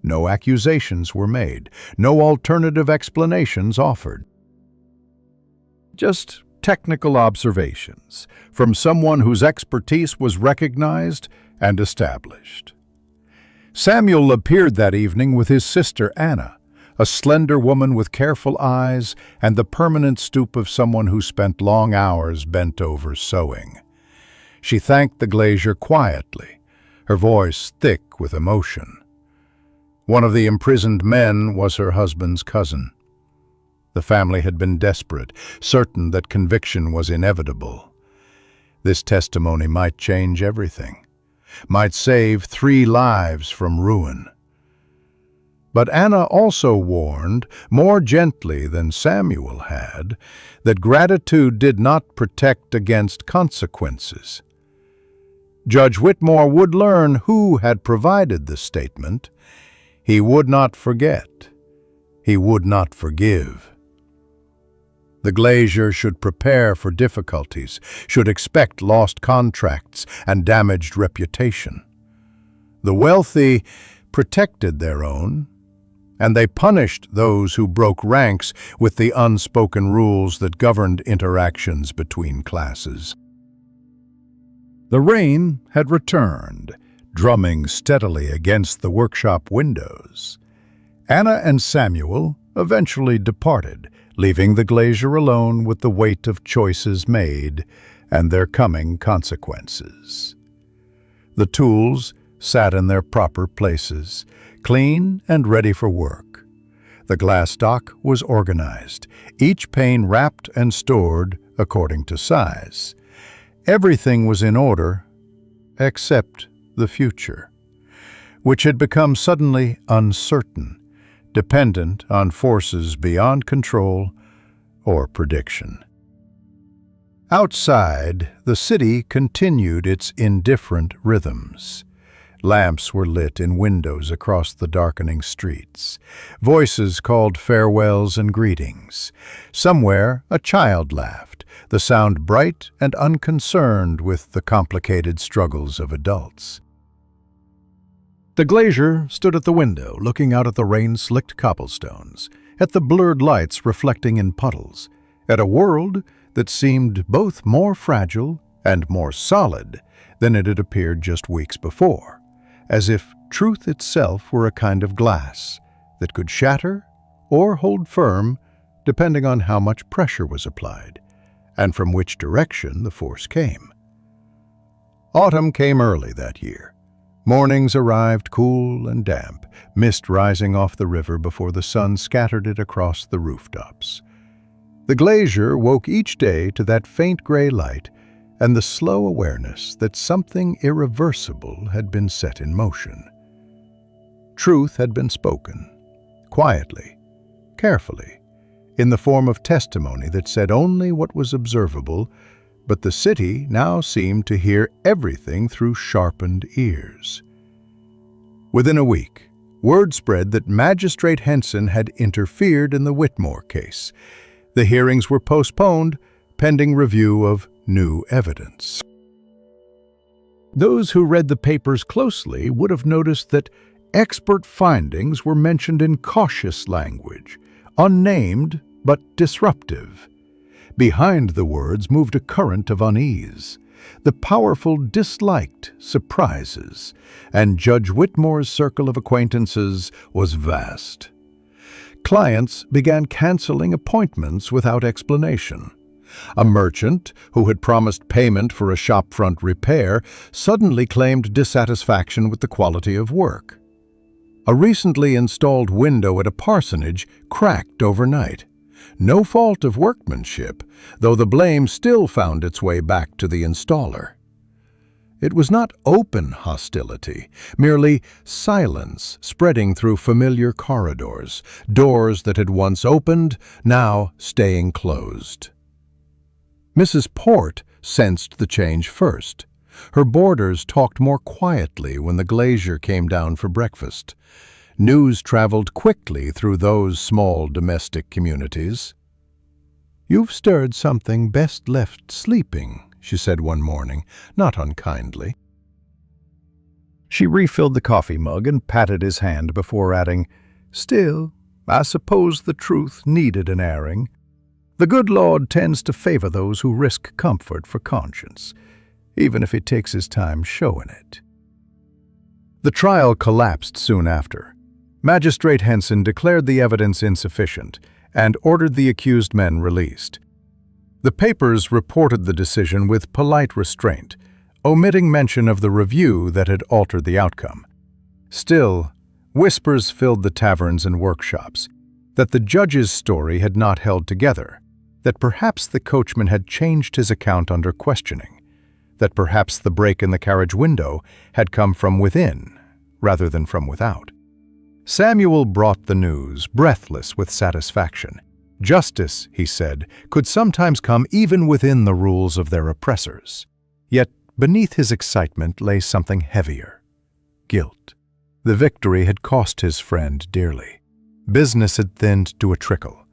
No accusations were made, no alternative explanations offered. Just technical observations from someone whose expertise was recognized and established. Samuel appeared that evening with his sister Anna, a slender woman with careful eyes and the permanent stoop of someone who spent long hours bent over sewing. She thanked the glazier quietly, her voice thick with emotion. One of the imprisoned men was her husband's cousin. The family had been desperate, certain that conviction was inevitable. This testimony might change everything, might save 3 lives from ruin. But Anna also warned, more gently than Samuel had, that gratitude did not protect against consequences. Judge Whitmore would learn who had provided the statement. He would not forget. He would not forgive. The glazier should prepare for difficulties, should expect lost contracts and damaged reputation. The wealthy protected their own, and they punished those who broke ranks with the unspoken rules that governed interactions between classes. The rain had returned, drumming steadily against the workshop windows. Anna and Samuel eventually departed, leaving the glazier alone with the weight of choices made and their coming consequences. The tools sat in their proper places, clean and ready for work. The glass dock was organized, each pane wrapped and stored according to size. Everything was in order, except the future, which had become suddenly uncertain, dependent on forces beyond control or prediction. Outside, the city continued its indifferent rhythms. Lamps were lit in windows across the darkening streets. Voices called farewells and greetings. Somewhere, a child laughed, the sound bright and unconcerned with the complicated struggles of adults. The glazier stood at the window, looking out at the rain-slicked cobblestones, at the blurred lights reflecting in puddles, at a world that seemed both more fragile and more solid than it had appeared just weeks before, as if truth itself were a kind of glass that could shatter or hold firm depending on how much pressure was applied and from which direction the force came. Autumn came early that year. Mornings arrived cool and damp, mist rising off the river before the sun scattered it across the rooftops. The glazier woke each day to that faint gray light and the slow awareness that something irreversible had been set in motion. Truth had been spoken, quietly, carefully, in the form of testimony that said only what was observable, but the city now seemed to hear everything through sharpened ears. Within a week, word spread that Magistrate Henson had interfered in the Whitmore case. The hearings were postponed, pending review of new evidence. Those who read the papers closely would have noticed that expert findings were mentioned in cautious language, unnamed but disruptive. Behind the words moved a current of unease. The powerful disliked surprises, and Judge Whitmore's circle of acquaintances was vast. Clients began canceling appointments without explanation. A merchant who had promised payment for a shopfront repair suddenly claimed dissatisfaction with the quality of work. A recently installed window at a parsonage cracked overnight. No fault of workmanship, though the blame still found its way back to the installer. It was not open hostility, merely silence spreading through familiar corridors, doors that had once opened, now staying closed. Mrs. Port sensed the change first. Her boarders talked more quietly when the glazier came down for breakfast. News traveled quickly through those small domestic communities. "You've stirred something best left sleeping," she said one morning, not unkindly. She refilled the coffee mug and patted his hand before adding, "Still, I suppose the truth needed an airing. The good Lord tends to favor those who risk comfort for conscience, even if he takes his time showing it." The trial collapsed soon after. Magistrate Henson declared the evidence insufficient and ordered the accused men released. The papers reported the decision with polite restraint, omitting mention of the review that had altered the outcome. Still, whispers filled the taverns and workshops that the judge's story had not held together, that perhaps the coachman had changed his account under questioning, that perhaps the break in the carriage window had come from within rather than from without. Samuel brought the news, breathless with satisfaction. Justice, he said, could sometimes come even within the rules of their oppressors. Yet beneath his excitement lay something heavier: guilt. The victory had cost his friend dearly. Business had thinned to a trickle.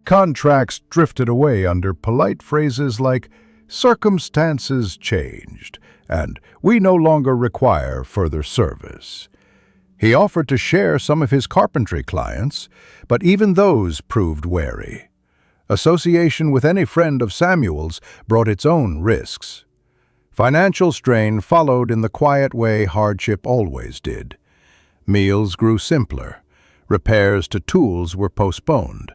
Contracts drifted away under polite phrases like, "Circumstances changed," and "We no longer require further service." He offered to share some of his carpentry clients, but even those proved wary. Association with any friend of Samuel's brought its own risks. Financial strain followed in the quiet way hardship always did. Meals grew simpler. Repairs to tools were postponed.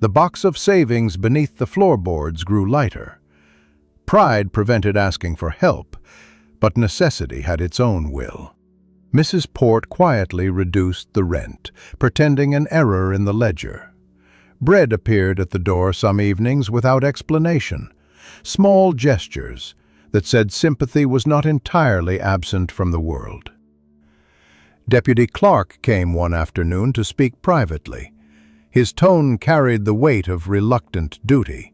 The box of savings beneath the floorboards grew lighter. Pride prevented asking for help, but necessity had its own will. Mrs. Port quietly reduced the rent, pretending an error in the ledger. Bread appeared at the door some evenings without explanation. Small gestures that said sympathy was not entirely absent from the world. Deputy Clark came one afternoon to speak privately. His tone carried the weight of reluctant duty.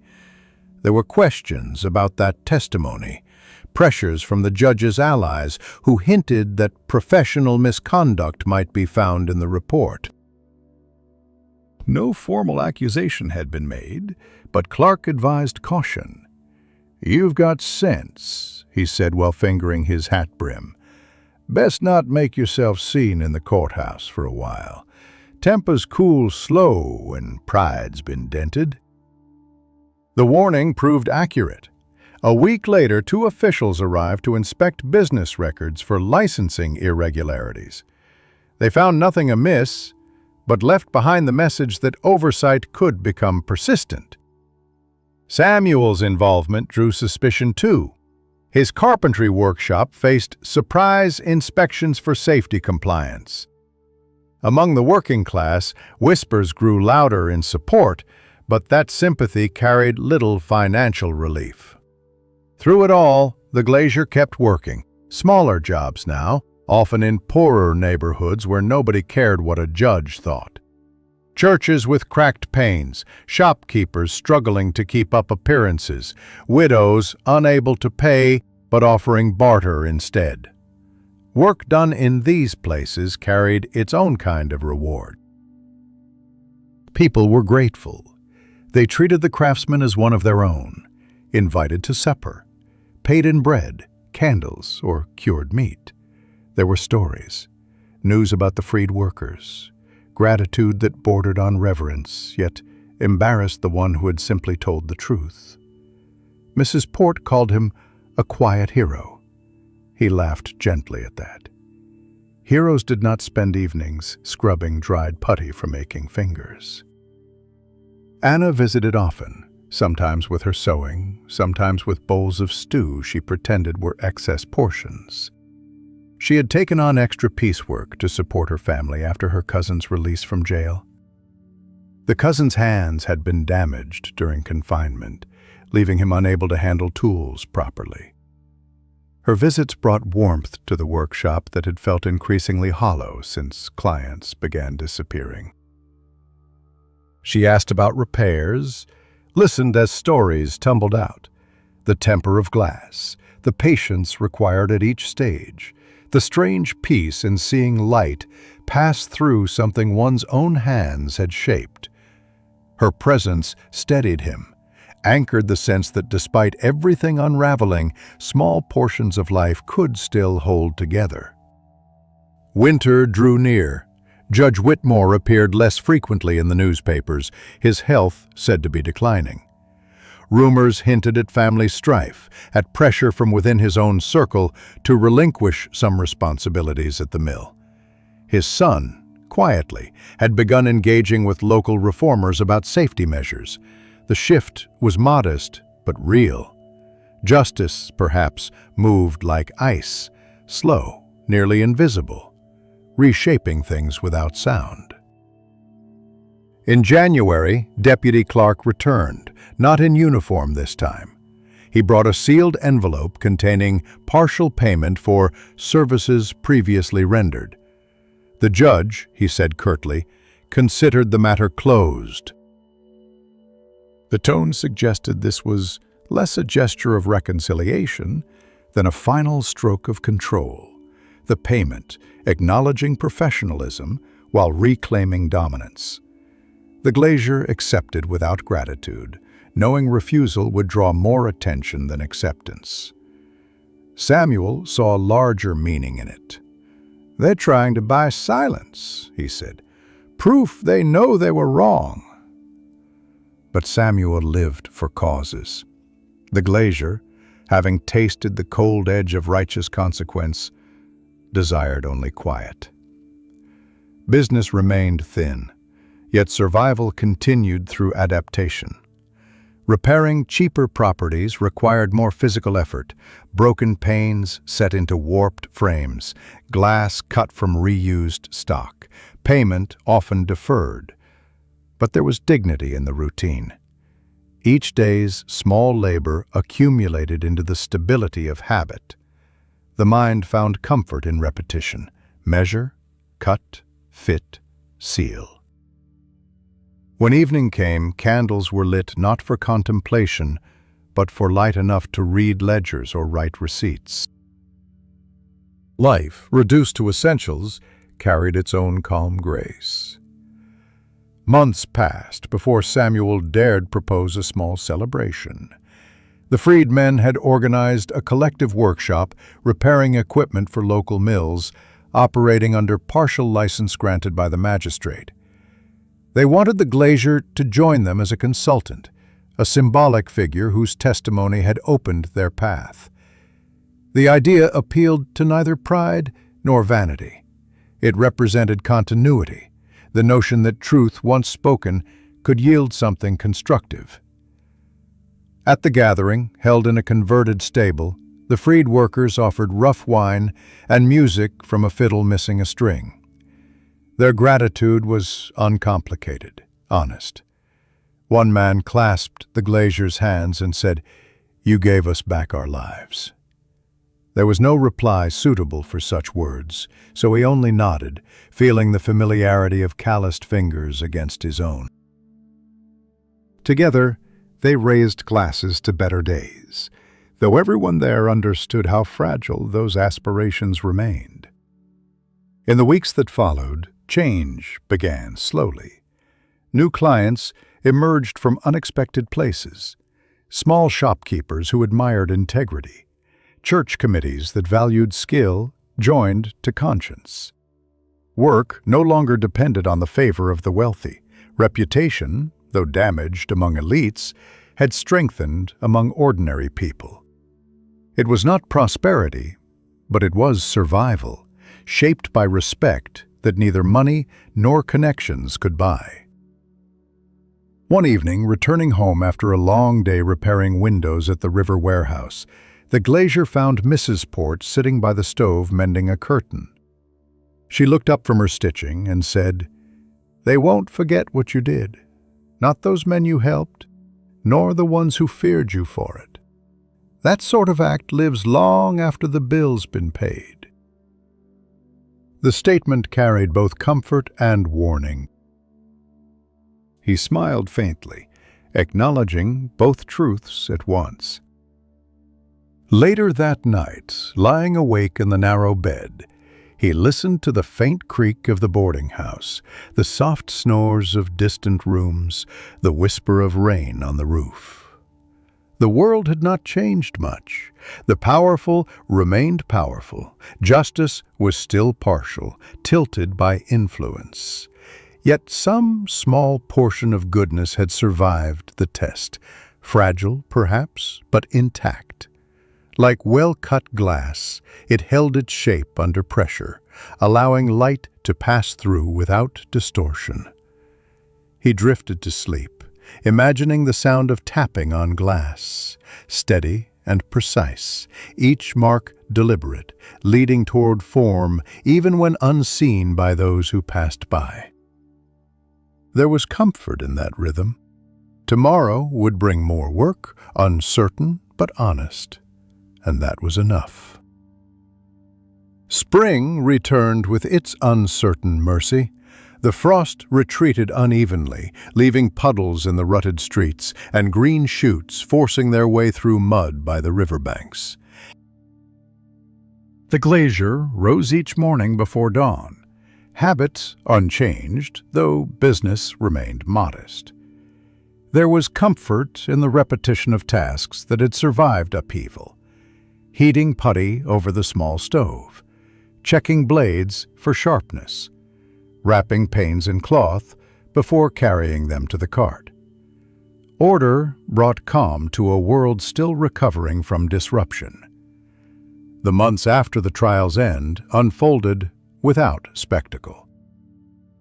There were questions about that testimony, pressures from the judge's allies who hinted that professional misconduct might be found in the report. No formal accusation had been made, but Clark advised caution. "You've got sense," he said while fingering his hat brim. "Best not make yourself seen in the courthouse for a while. Tempers cool slow when pride's been dented." The warning proved accurate. A week later, 2 officials arrived to inspect business records for licensing irregularities. They found nothing amiss, but left behind the message that oversight could become persistent. Samuel's involvement drew suspicion too. His carpentry workshop faced surprise inspections for safety compliance. Among the working class, whispers grew louder in support, but that sympathy carried little financial relief. Through it all, the glazier kept working. Smaller jobs now, often in poorer neighborhoods where nobody cared what a judge thought. Churches with cracked panes, shopkeepers struggling to keep up appearances, widows unable to pay but offering barter instead. Work done in these places carried its own kind of reward. People were grateful. They treated the craftsman as one of their own, invited to supper, paid in bread, candles, or cured meat. There were stories, news about the freed workers, gratitude that bordered on reverence, yet embarrassed the one who had simply told the truth. Mrs. Port called him a quiet hero. He laughed gently at that. Heroes did not spend evenings scrubbing dried putty from aching fingers. Anna visited often, sometimes with her sewing, sometimes with bowls of stew she pretended were excess portions. She had taken on extra piecework to support her family after her cousin's release from jail. The cousin's hands had been damaged during confinement, leaving him unable to handle tools properly. Her visits brought warmth to the workshop that had felt increasingly hollow since clients began disappearing. She asked about repairs, listened as stories tumbled out, the temper of glass, the patience required at each stage, the strange peace in seeing light pass through something one's own hands had shaped. Her presence steadied him, anchored the sense that despite everything unraveling, small portions of life could still hold together. Winter drew near. Judge Whitmore appeared less frequently in the newspapers, his health said to be declining. Rumors hinted at family strife, at pressure from within his own circle to relinquish some responsibilities at the mill. His son, quietly, had begun engaging with local reformers about safety measures. The shift was modest, but real. Justice, perhaps, moved like ice, slow, nearly invisible, reshaping things without sound. In January, Deputy Clark returned, not in uniform this time. He brought a sealed envelope containing partial payment for services previously rendered. The judge, he said curtly, considered the matter closed. The tone suggested this was less a gesture of reconciliation than a final stroke of control, the payment acknowledging professionalism while reclaiming dominance. The glazier accepted without gratitude, knowing refusal would draw more attention than acceptance. Samuel saw a larger meaning in it. "They're trying to buy silence," he said. "Proof they know they were wrong." But Samuel lived for causes. The glazier, having tasted the cold edge of righteous consequence, desired only quiet. Business remained thin, yet survival continued through adaptation. Repairing cheaper properties required more physical effort, broken panes set into warped frames, glass cut from reused stock, payment often deferred. But there was dignity in the routine. Each day's small labor accumulated into the stability of habit. The mind found comfort in repetition: measure, cut, fit, seal. When evening came, candles were lit not for contemplation, but for light enough to read ledgers or write receipts. Life, reduced to essentials, carried its own calm grace. Months passed before Samuel dared propose a small celebration. The freedmen had organized a collective workshop repairing equipment for local mills, operating under partial license granted by the magistrate. They wanted the glazier to join them as a consultant, a symbolic figure whose testimony had opened their path. The idea appealed to neither pride nor vanity. It represented continuity, the notion that truth, once spoken, could yield something constructive. At the gathering, held in a converted stable, the freed workers offered rough wine and music from a fiddle missing a string. Their gratitude was uncomplicated, honest. One man clasped the glazier's hands and said, "You gave us back our lives." There was no reply suitable for such words, so he only nodded, feeling the familiarity of calloused fingers against his own. Together, they raised glasses to better days, though everyone there understood how fragile those aspirations remained. In the weeks that followed, change began slowly. New clients emerged from unexpected places, small shopkeepers who admired integrity, church committees that valued skill joined to conscience. Work no longer depended on the favor of the wealthy. Reputation, though damaged among elites, had strengthened among ordinary people. It was not prosperity, but it was survival, shaped by respect that neither money nor connections could buy. One evening, returning home after a long day repairing windows at the river warehouse, the glazier found Mrs. Port sitting by the stove mending a curtain. She looked up from her stitching and said, "They won't forget what you did. Not those men you helped, nor the ones who feared you for it. That sort of act lives long after the bill's been paid." The statement carried both comfort and warning. He smiled faintly, acknowledging both truths at once. Later that night, lying awake in the narrow bed, he listened to the faint creak of the boarding house, the soft snores of distant rooms, the whisper of rain on the roof. The world had not changed much. The powerful remained powerful. Justice was still partial, tilted by influence. Yet some small portion of goodness had survived the test, fragile, perhaps, but intact. Like well-cut glass, it held its shape under pressure, allowing light to pass through without distortion. He drifted to sleep, imagining the sound of tapping on glass, steady and precise, each mark deliberate, leading toward form even when unseen by those who passed by. There was comfort in that rhythm. Tomorrow would bring more work, uncertain but honest, and that was enough. Spring returned with its uncertain mercy. The frost retreated unevenly, leaving puddles in the rutted streets and green shoots forcing their way through mud by the riverbanks. The glazier rose each morning before dawn, habits unchanged, though business remained modest. There was comfort in the repetition of tasks that had survived upheaval: heating putty over the small stove, checking blades for sharpness, wrapping panes in cloth before carrying them to the cart. Order brought calm to a world still recovering from disruption. The months after the trial's end unfolded without spectacle.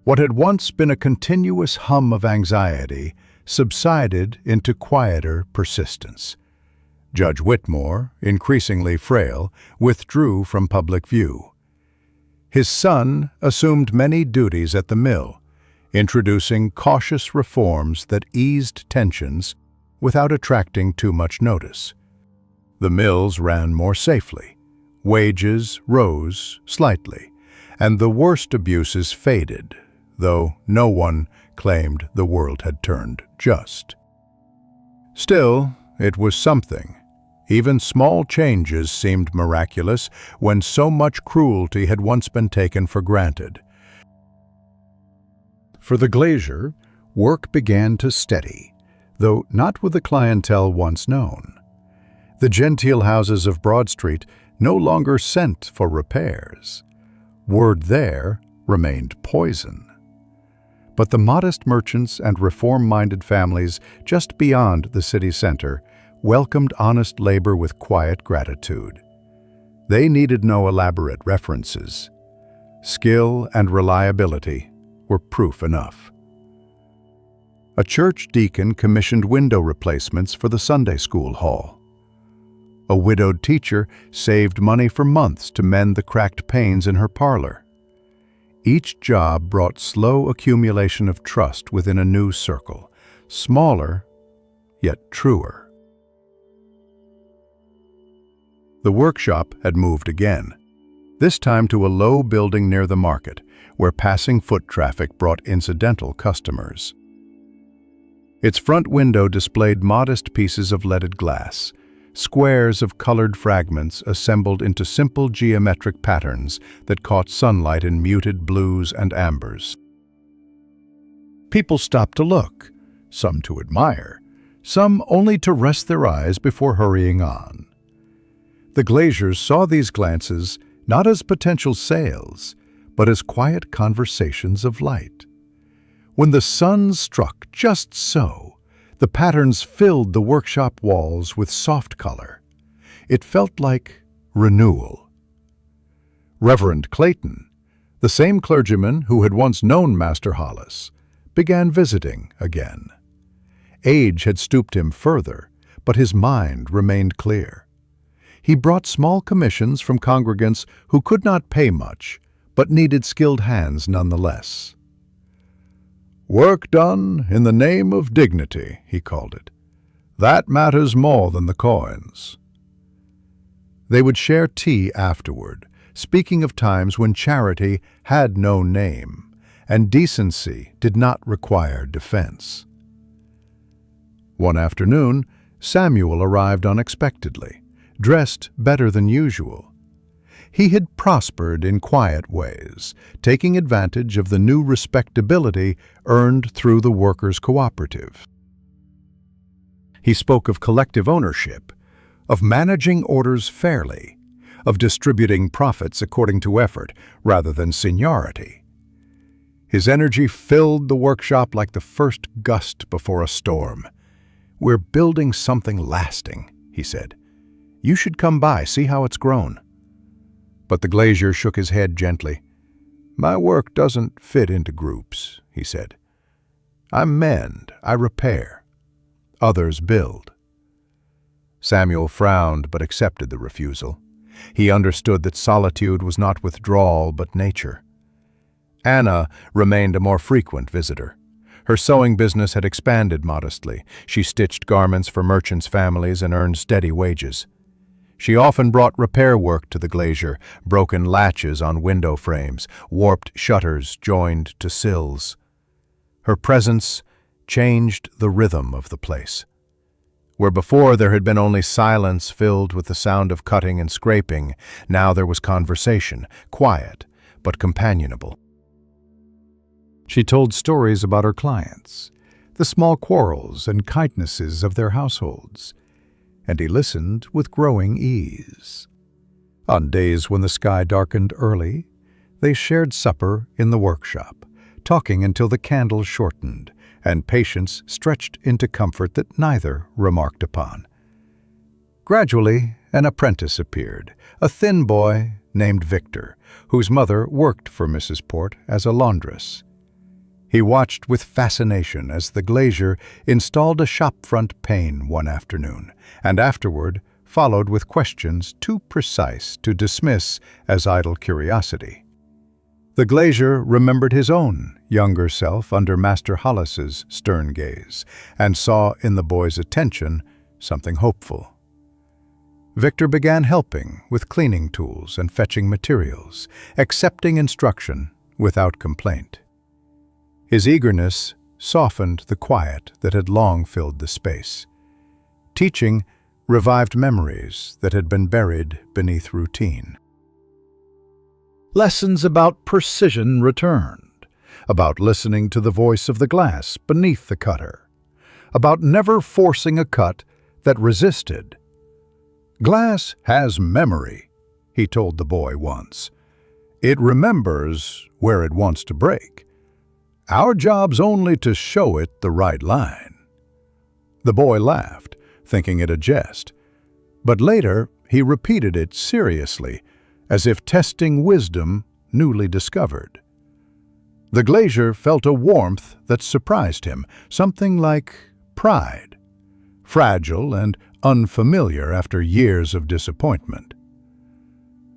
What had once been a continuous hum of anxiety subsided into quieter persistence. Judge Whitmore, increasingly frail, withdrew from public view. His son assumed many duties at the mill, introducing cautious reforms that eased tensions without attracting too much notice. The mills ran more safely, wages rose slightly, and the worst abuses faded, though no one claimed the world had turned just. Still, it was something. Even small changes seemed miraculous when so much cruelty had once been taken for granted. For the glazier, work began to steady, though not with the clientele once known. The genteel houses of Broad Street no longer sent for repairs. Word there remained poison. But the modest merchants and reform-minded families just beyond the city center welcomed honest labor with quiet gratitude. They needed no elaborate references. Skill and reliability were proof enough. A church deacon commissioned window replacements for the Sunday school hall. A widowed teacher saved money for months to mend the cracked panes in her parlor. Each job brought slow accumulation of trust within a new circle, smaller yet truer. The workshop had moved again, this time to a low building near the market, where passing foot traffic brought incidental customers. Its front window displayed modest pieces of leaded glass, squares of colored fragments assembled into simple geometric patterns that caught sunlight in muted blues and ambers. People stopped to look, some to admire, some only to rest their eyes before hurrying on. The glaziers saw these glances not as potential sales, but as quiet conversations of light. When the sun struck just so, the patterns filled the workshop walls with soft color. It felt like renewal. Reverend Clayton, the same clergyman who had once known Master Hollis, began visiting again. Age had stooped him further, but his mind remained clear. He brought small commissions from congregants who could not pay much, but needed skilled hands nonetheless. "Work done in the name of dignity," he called it. "That matters more than the coins." They would share tea afterward, speaking of times when charity had no name, and decency did not require defense. One afternoon, Samuel arrived unexpectedly, dressed better than usual. He had prospered in quiet ways, taking advantage of the new respectability earned through the workers' cooperative. He spoke of collective ownership, of managing orders fairly, of distributing profits according to effort rather than seniority. His energy filled the workshop like the first gust before a storm. "We're building something lasting," he said. "You should come by, see how it's grown." But the glazier shook his head gently. "My work doesn't fit into groups," he said. "I mend, I repair. Others build." Samuel frowned but accepted the refusal. He understood that solitude was not withdrawal but nature. Anna remained a more frequent visitor. Her sewing business had expanded modestly. She stitched garments for merchants' families and earned steady wages. She often brought repair work to the glazier, broken latches on window frames, warped shutters joined to sills. Her presence changed the rhythm of the place. Where before there had been only silence filled with the sound of cutting and scraping, now there was conversation, quiet but companionable. She told stories about her clients, the small quarrels and kindnesses of their households, and he listened with growing ease. On days when the sky darkened early, they shared supper in the workshop, talking until the candles shortened and patience stretched into comfort that neither remarked upon. Gradually, an apprentice appeared, a thin boy named Victor, whose mother worked for Mrs. Port as a laundress. He watched with fascination as the glazier installed a shopfront pane one afternoon, and afterward followed with questions too precise to dismiss as idle curiosity. The glazier remembered his own younger self under Master Hollis's stern gaze, and saw in the boy's attention something hopeful. Victor began helping with cleaning tools and fetching materials, accepting instruction without complaint. His eagerness softened the quiet that had long filled the space. Teaching revived memories that had been buried beneath routine. Lessons about precision returned, about listening to the voice of the glass beneath the cutter, about never forcing a cut that resisted. "Glass has memory," he told the boy once. "It remembers where it wants to break. Our job's only to show it the right line." The boy laughed, thinking it a jest, but later he repeated it seriously, as if testing wisdom newly discovered. The glazier felt a warmth that surprised him, something like pride, fragile and unfamiliar after years of disappointment.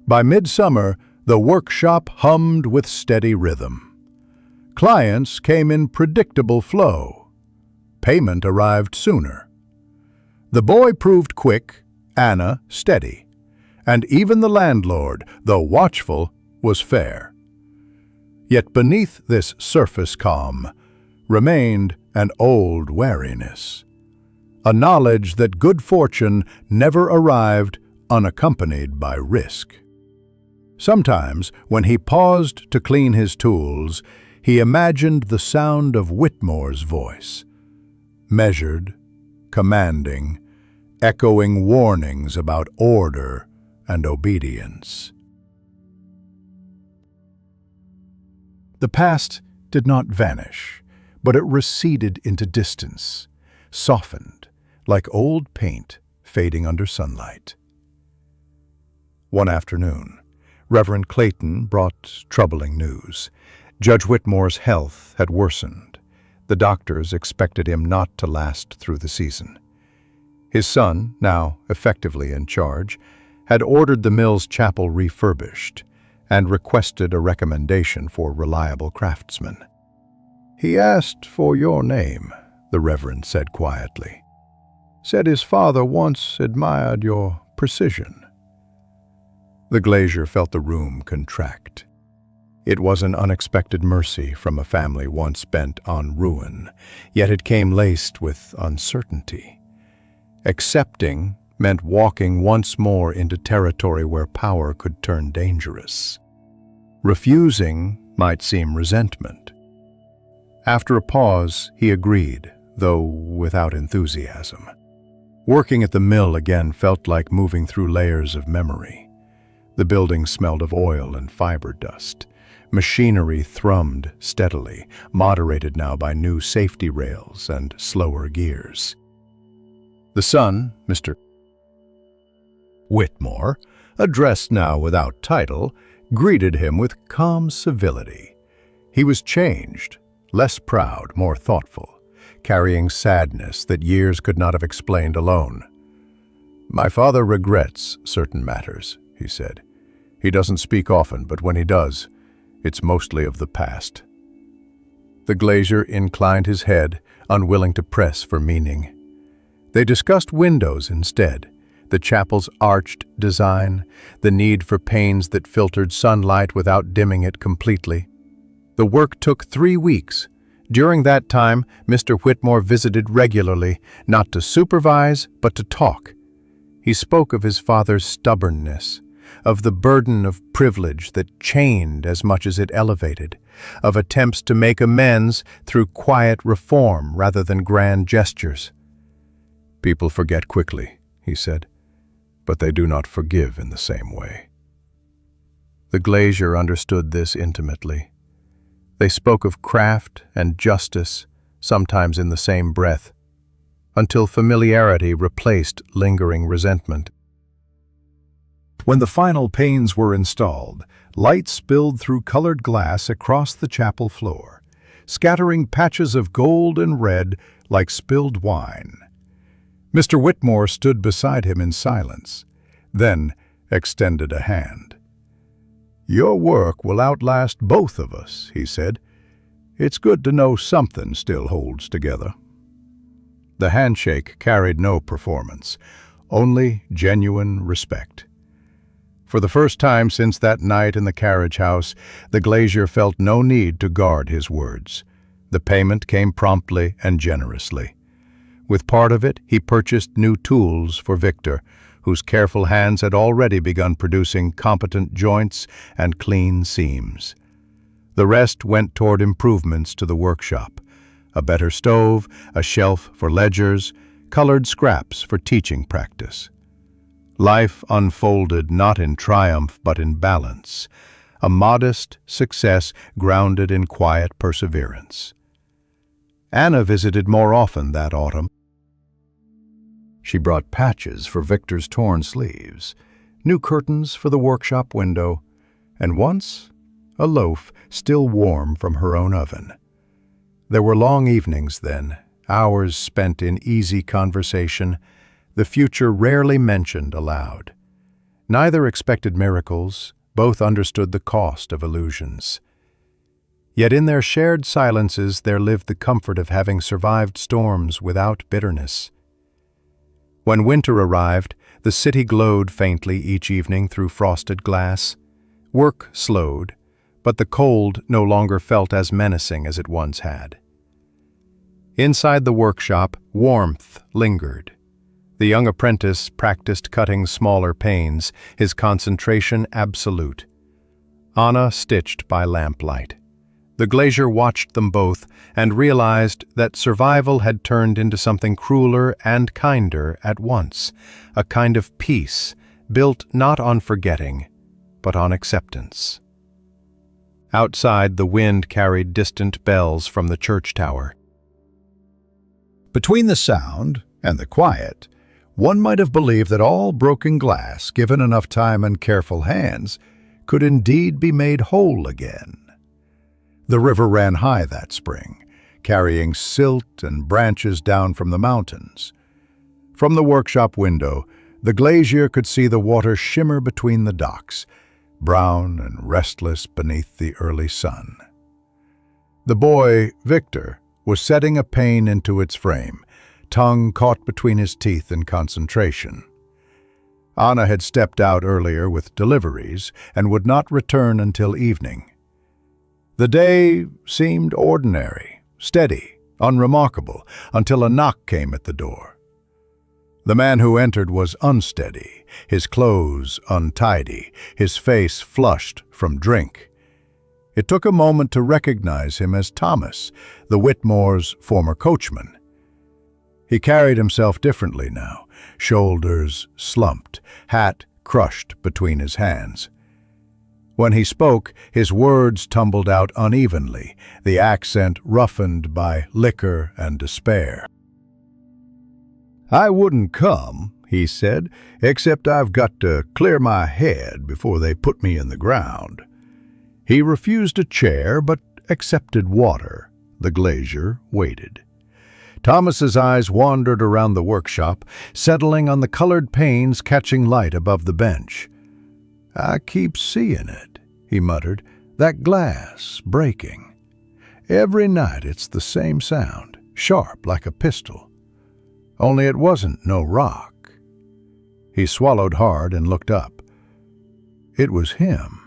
By midsummer, the workshop hummed with steady rhythm. Clients came in predictable flow. Payment arrived sooner. The boy proved quick, Anna steady, and even the landlord, though watchful, was fair. Yet beneath this surface calm remained an old wariness, a knowledge that good fortune never arrived unaccompanied by risk. Sometimes, when he paused to clean his tools, he imagined the sound of Whitmore's voice, measured, commanding, echoing warnings about order and obedience. The past did not vanish, but it receded into distance, softened, like old paint fading under sunlight. One afternoon, Reverend Clayton brought troubling news. Judge Whitmore's health had worsened. The doctors expected him not to last through the season. His son, now effectively in charge, had ordered the mill's chapel refurbished and requested a recommendation for reliable craftsmen. "He asked for your name," the Reverend said quietly. "Said his father once admired your precision." The glazier felt the room contract. It was an unexpected mercy from a family once bent on ruin, yet it came laced with uncertainty. Accepting meant walking once more into territory where power could turn dangerous. Refusing might seem resentment. After a pause, he agreed, though without enthusiasm. Working at the mill again felt like moving through layers of memory. The building smelled of oil and fiber dust. Machinery thrummed steadily, moderated now by new safety rails and slower gears. The son, Mr. Whitmore, addressed now without title, greeted him with calm civility. He was changed, less proud, more thoughtful, carrying sadness that years could not have explained alone. "My father regrets certain matters," he said. "He doesn't speak often, but when he does, it's mostly of the past." The glazier inclined his head, unwilling to press for meaning. They discussed windows instead, the chapel's arched design, the need for panes that filtered sunlight without dimming it completely. The work took 3 weeks. During that time, Mr. Whitmore visited regularly, not to supervise, but to talk. He spoke of his father's stubbornness, of the burden of privilege that chained as much as it elevated, of attempts to make amends through quiet reform rather than grand gestures. "People forget quickly," he said, "but they do not forgive in the same way." The glazier understood this intimately. They spoke of craft and justice, sometimes in the same breath, until familiarity replaced lingering resentment. When the final panes were installed, light spilled through colored glass across the chapel floor, scattering patches of gold and red like spilled wine. Mr. Whitmore stood beside him in silence, then extended a hand. "Your work will outlast both of us," he said. "It's good to know something still holds together." The handshake carried no performance, only genuine respect. For the first time since that night in the carriage house, the glazier felt no need to guard his words. The payment came promptly and generously. With part of it, he purchased new tools for Victor, whose careful hands had already begun producing competent joints and clean seams. The rest went toward improvements to the workshop: a better stove, a shelf for ledgers, colored scraps for teaching practice. Life unfolded not in triumph but in balance, a modest success grounded in quiet perseverance. Anna visited more often that autumn. She brought patches for Victor's torn sleeves, new curtains for the workshop window, and once a loaf still warm from her own oven. There were long evenings then, hours spent in easy conversation, the future rarely mentioned aloud. Neither expected miracles, both understood the cost of illusions. Yet in their shared silences there lived the comfort of having survived storms without bitterness. When winter arrived, the city glowed faintly each evening through frosted glass. Work slowed, but the cold no longer felt as menacing as it once had. Inside the workshop, warmth lingered. The young apprentice practiced cutting smaller panes, his concentration absolute. Anna stitched by lamplight. The glazier watched them both and realized that survival had turned into something crueler and kinder at once, a kind of peace built not on forgetting, but on acceptance. Outside, the wind carried distant bells from the church tower. Between the sound and the quiet, one might have believed that all broken glass, given enough time and careful hands, could indeed be made whole again. The river ran high that spring, carrying silt and branches down from the mountains. From the workshop window, the glazier could see the water shimmer between the docks, brown and restless beneath the early sun. The boy, Victor, was setting a pane into its frame, tongue caught between his teeth in concentration. Anna had stepped out earlier with deliveries and would not return until evening. The day seemed ordinary, steady, unremarkable, until a knock came at the door. The man who entered was unsteady, his clothes untidy, his face flushed from drink. It took a moment to recognize him as Thomas, the Whitmores' former coachman. He carried himself differently now, shoulders slumped, hat crushed between his hands. When he spoke, his words tumbled out unevenly, the accent roughened by liquor and despair. "I wouldn't come," he said, "except I've got to clear my head before they put me in the ground." He refused a chair, but accepted water. The glazier waited. Thomas's eyes wandered around the workshop, settling on the colored panes catching light above the bench. "I keep seeing it," he muttered, "that glass breaking. Every night it's the same sound, sharp like a pistol. Only it wasn't no rock." He swallowed hard and looked up. It was him,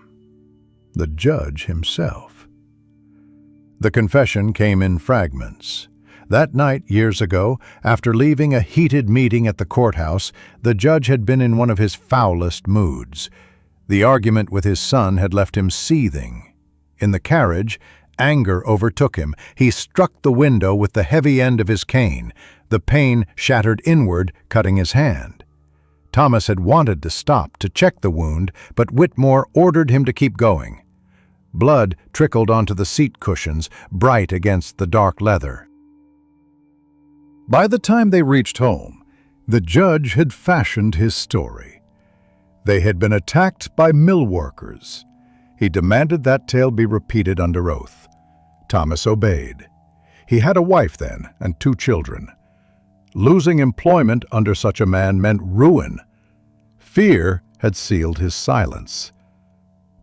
the judge himself. The confession came in fragments. That night, years ago, after leaving a heated meeting at the courthouse, the judge had been in one of his foulest moods. The argument with his son had left him seething. In the carriage, anger overtook him. He struck the window with the heavy end of his cane. The pane shattered inward, cutting his hand. Thomas had wanted to stop to check the wound, but Whitmore ordered him to keep going. Blood trickled onto the seat cushions, bright against the dark leather. By the time they reached home, the judge had fashioned his story. They had been attacked by mill workers. He demanded that tale be repeated under oath. Thomas obeyed. He had a wife then and 2 children. Losing employment under such a man meant ruin. Fear had sealed his silence.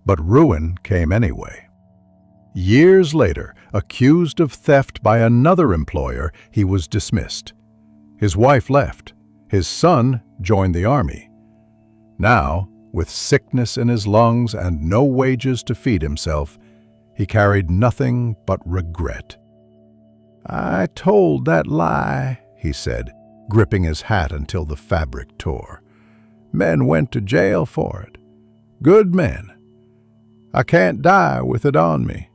But ruin came anyway. Years later, accused of theft by another employer, he was dismissed. His wife left. His son joined the army. Now, with sickness in his lungs and no wages to feed himself, he carried nothing but regret. "I told that lie," he said, gripping his hat until the fabric tore. "Men went to jail for it. Good men. I can't die with it on me.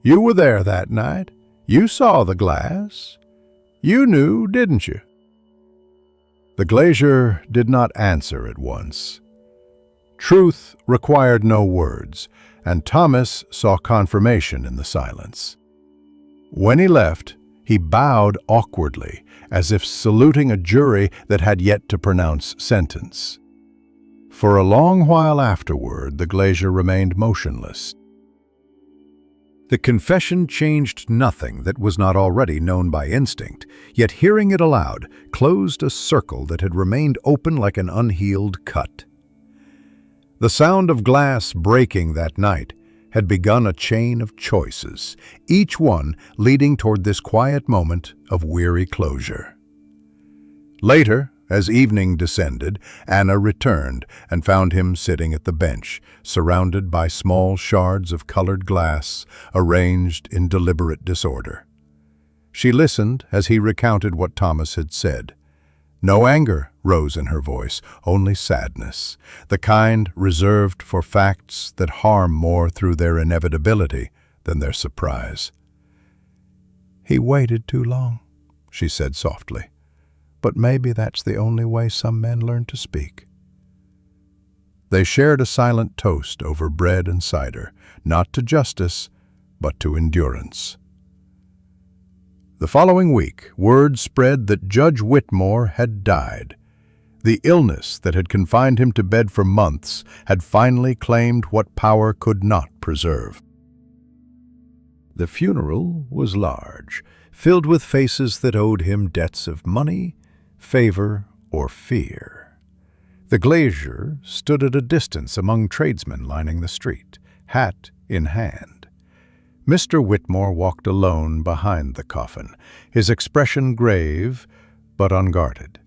You were there that night. You saw the glass. You knew, didn't you?" The glazier did not answer at once. Truth required no words, and Thomas saw confirmation in the silence. When he left, he bowed awkwardly, as if saluting a jury that had yet to pronounce sentence. For a long while afterward, the glazier remained motionless. The confession changed nothing that was not already known by instinct, yet hearing it aloud closed a circle that had remained open like an unhealed cut. The sound of glass breaking that night had begun a chain of choices, each one leading toward this quiet moment of weary closure. Later, as evening descended, Anna returned and found him sitting at the bench, surrounded by small shards of colored glass arranged in deliberate disorder. She listened as he recounted what Thomas had said. No anger rose in her voice, only sadness, the kind reserved for facts that harm more through their inevitability than their surprise. "He waited too long," she said softly. "But maybe that's the only way some men learn to speak." They shared a silent toast over bread and cider, not to justice, but to endurance. The following week, word spread that Judge Whitmore had died. The illness that had confined him to bed for months had finally claimed what power could not preserve. The funeral was large, filled with faces that owed him debts of money, favor, or fear. The glazier stood at a distance among tradesmen lining the street, hat in hand. Mr. Whitmore walked alone behind the coffin, his expression grave but unguarded.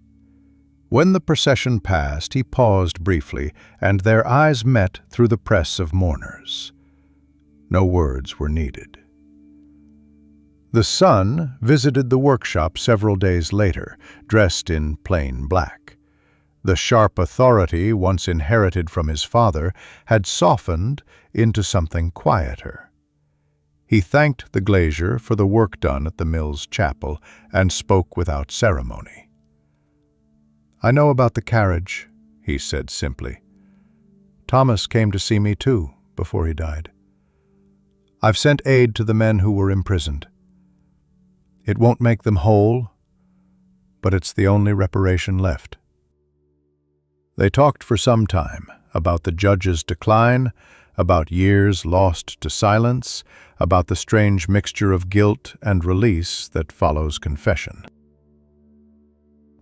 When the procession passed, he paused briefly, and their eyes met through the press of mourners. No words were needed. The son visited the workshop several days later, dressed in plain black. The sharp authority once inherited from his father had softened into something quieter. He thanked the glazier for the work done at the mill's chapel and spoke without ceremony. "I know about the carriage," he said simply. "Thomas came to see me too before he died. I've sent aid to the men who were imprisoned. It won't make them whole, but it's the only reparation left." They talked for some time about the judge's decline, about years lost to silence, about the strange mixture of guilt and release that follows confession.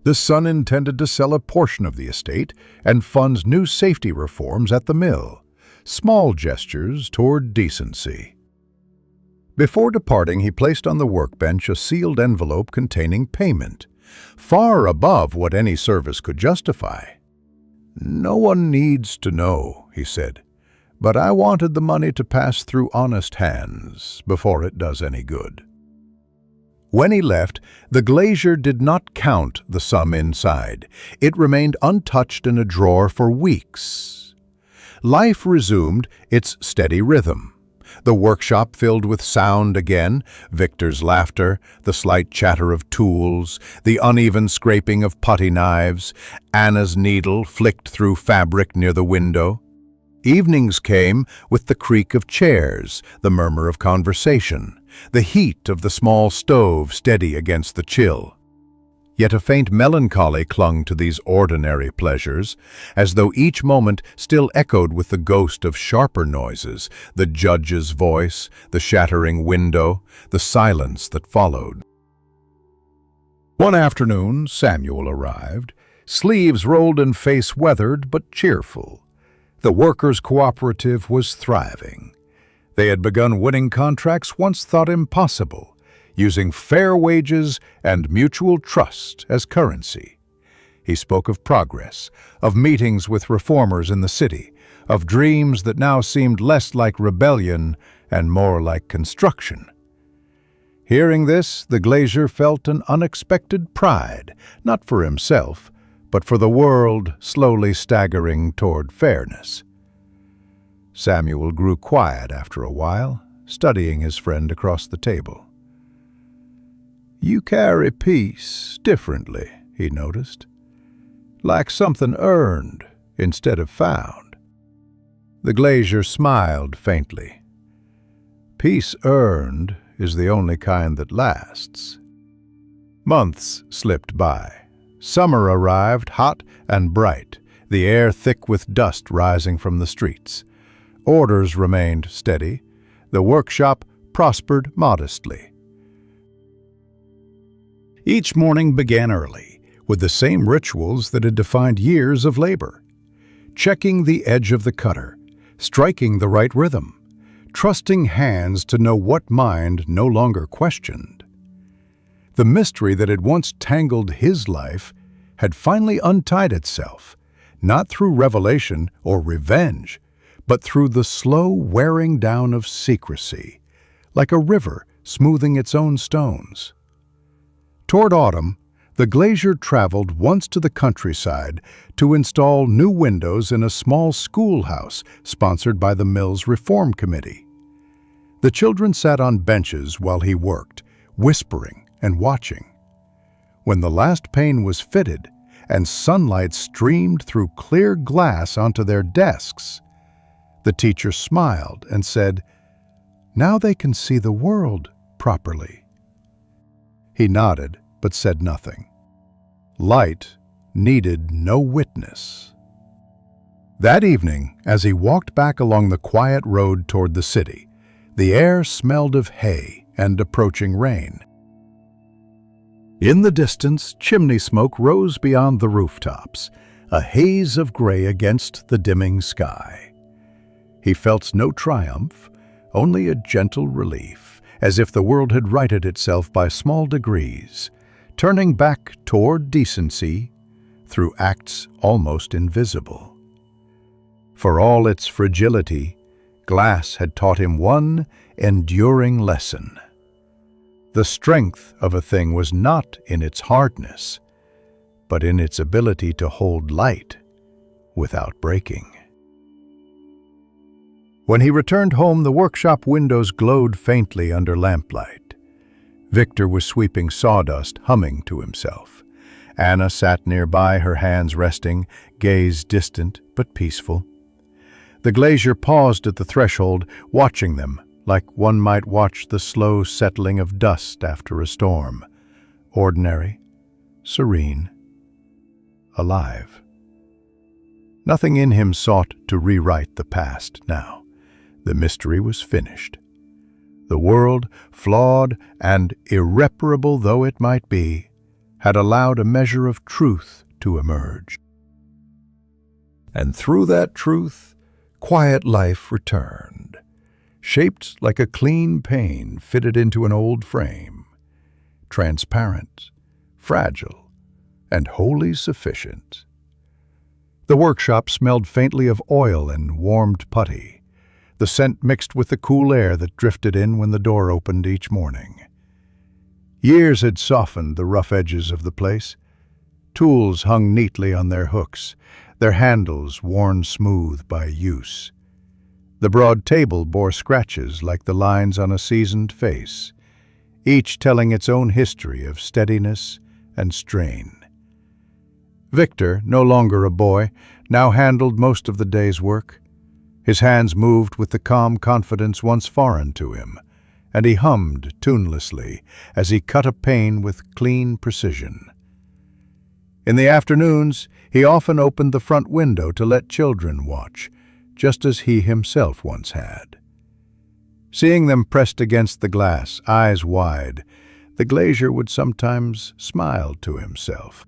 The son intended to sell a portion of the estate and fund new safety reforms at the mill, small gestures toward decency. Before departing, he placed on the workbench a sealed envelope containing payment, far above what any service could justify. "No one needs to know," he said, "but I wanted the money to pass through honest hands before it does any good." When he left, the glazier did not count the sum inside. It remained untouched in a drawer for weeks. Life resumed its steady rhythm. The workshop filled with sound again, Victor's laughter, the slight chatter of tools, the uneven scraping of putty knives, Anna's needle flicked through fabric near the window. Evenings came with the creak of chairs, the murmur of conversation, the heat of the small stove steady against the chill. Yet a faint melancholy clung to these ordinary pleasures, as though each moment still echoed with the ghost of sharper noises, the judge's voice, the shattering window, the silence that followed. One afternoon, Samuel arrived, sleeves rolled and face weathered but cheerful. The workers' cooperative was thriving. They had begun winning contracts once thought impossible, using fair wages and mutual trust as currency. He spoke of progress, of meetings with reformers in the city, of dreams that now seemed less like rebellion and more like construction. Hearing this, the glazier felt an unexpected pride, not for himself, but for the world slowly staggering toward fairness. Samuel grew quiet after a while, studying his friend across the table. "You carry peace differently," he noticed, "like something earned instead of found." The glazier smiled faintly. "Peace earned is the only kind that lasts." Months slipped by. Summer arrived, hot and bright, the air thick with dust rising from the streets. Orders remained steady. The workshop prospered modestly. Each morning began early, with the same rituals that had defined years of labor. Checking the edge of the cutter, striking the right rhythm, trusting hands to know what mind no longer questioned. The mystery that had once tangled his life had finally untied itself, not through revelation or revenge, but through the slow wearing down of secrecy, like a river smoothing its own stones. Toward autumn, the glazier traveled once to the countryside to install new windows in a small schoolhouse sponsored by the mill's reform committee. The children sat on benches while he worked, whispering and watching. When the last pane was fitted and sunlight streamed through clear glass onto their desks, the teacher smiled and said, "Now they can see the world properly." He nodded, but said nothing. Light needed no witness. That evening, as he walked back along the quiet road toward the city, the air smelled of hay and approaching rain. In the distance, chimney smoke rose beyond the rooftops, a haze of gray against the dimming sky. He felt no triumph, only a gentle relief, as if the world had righted itself by small degrees, turning back toward decency through acts almost invisible. For all its fragility, glass had taught him one enduring lesson. The strength of a thing was not in its hardness, but in its ability to hold light without breaking. When he returned home, the workshop windows glowed faintly under lamplight. Victor was sweeping sawdust, humming to himself. Anna sat nearby, her hands resting, gaze distant but peaceful. The glazier paused at the threshold, watching them, like one might watch the slow settling of dust after a storm. Ordinary, serene, alive. Nothing in him sought to rewrite the past now. The mystery was finished. The world, flawed and irreparable though it might be, had allowed a measure of truth to emerge. And through that truth, quiet life returned, shaped like a clean pane fitted into an old frame, transparent, fragile, and wholly sufficient. The workshop smelled faintly of oil and warmed putty. The scent mixed with the cool air that drifted in when the door opened each morning. Years had softened the rough edges of the place. Tools hung neatly on their hooks, their handles worn smooth by use. The broad table bore scratches like the lines on a seasoned face, each telling its own history of steadiness and strain. Victor, no longer a boy, now handled most of the day's work. His hands moved with the calm confidence once foreign to him, and he hummed tunelessly as he cut a pane with clean precision. In the afternoons, he often opened the front window to let children watch, just as he himself once had. Seeing them pressed against the glass, eyes wide, the glazier would sometimes smile to himself.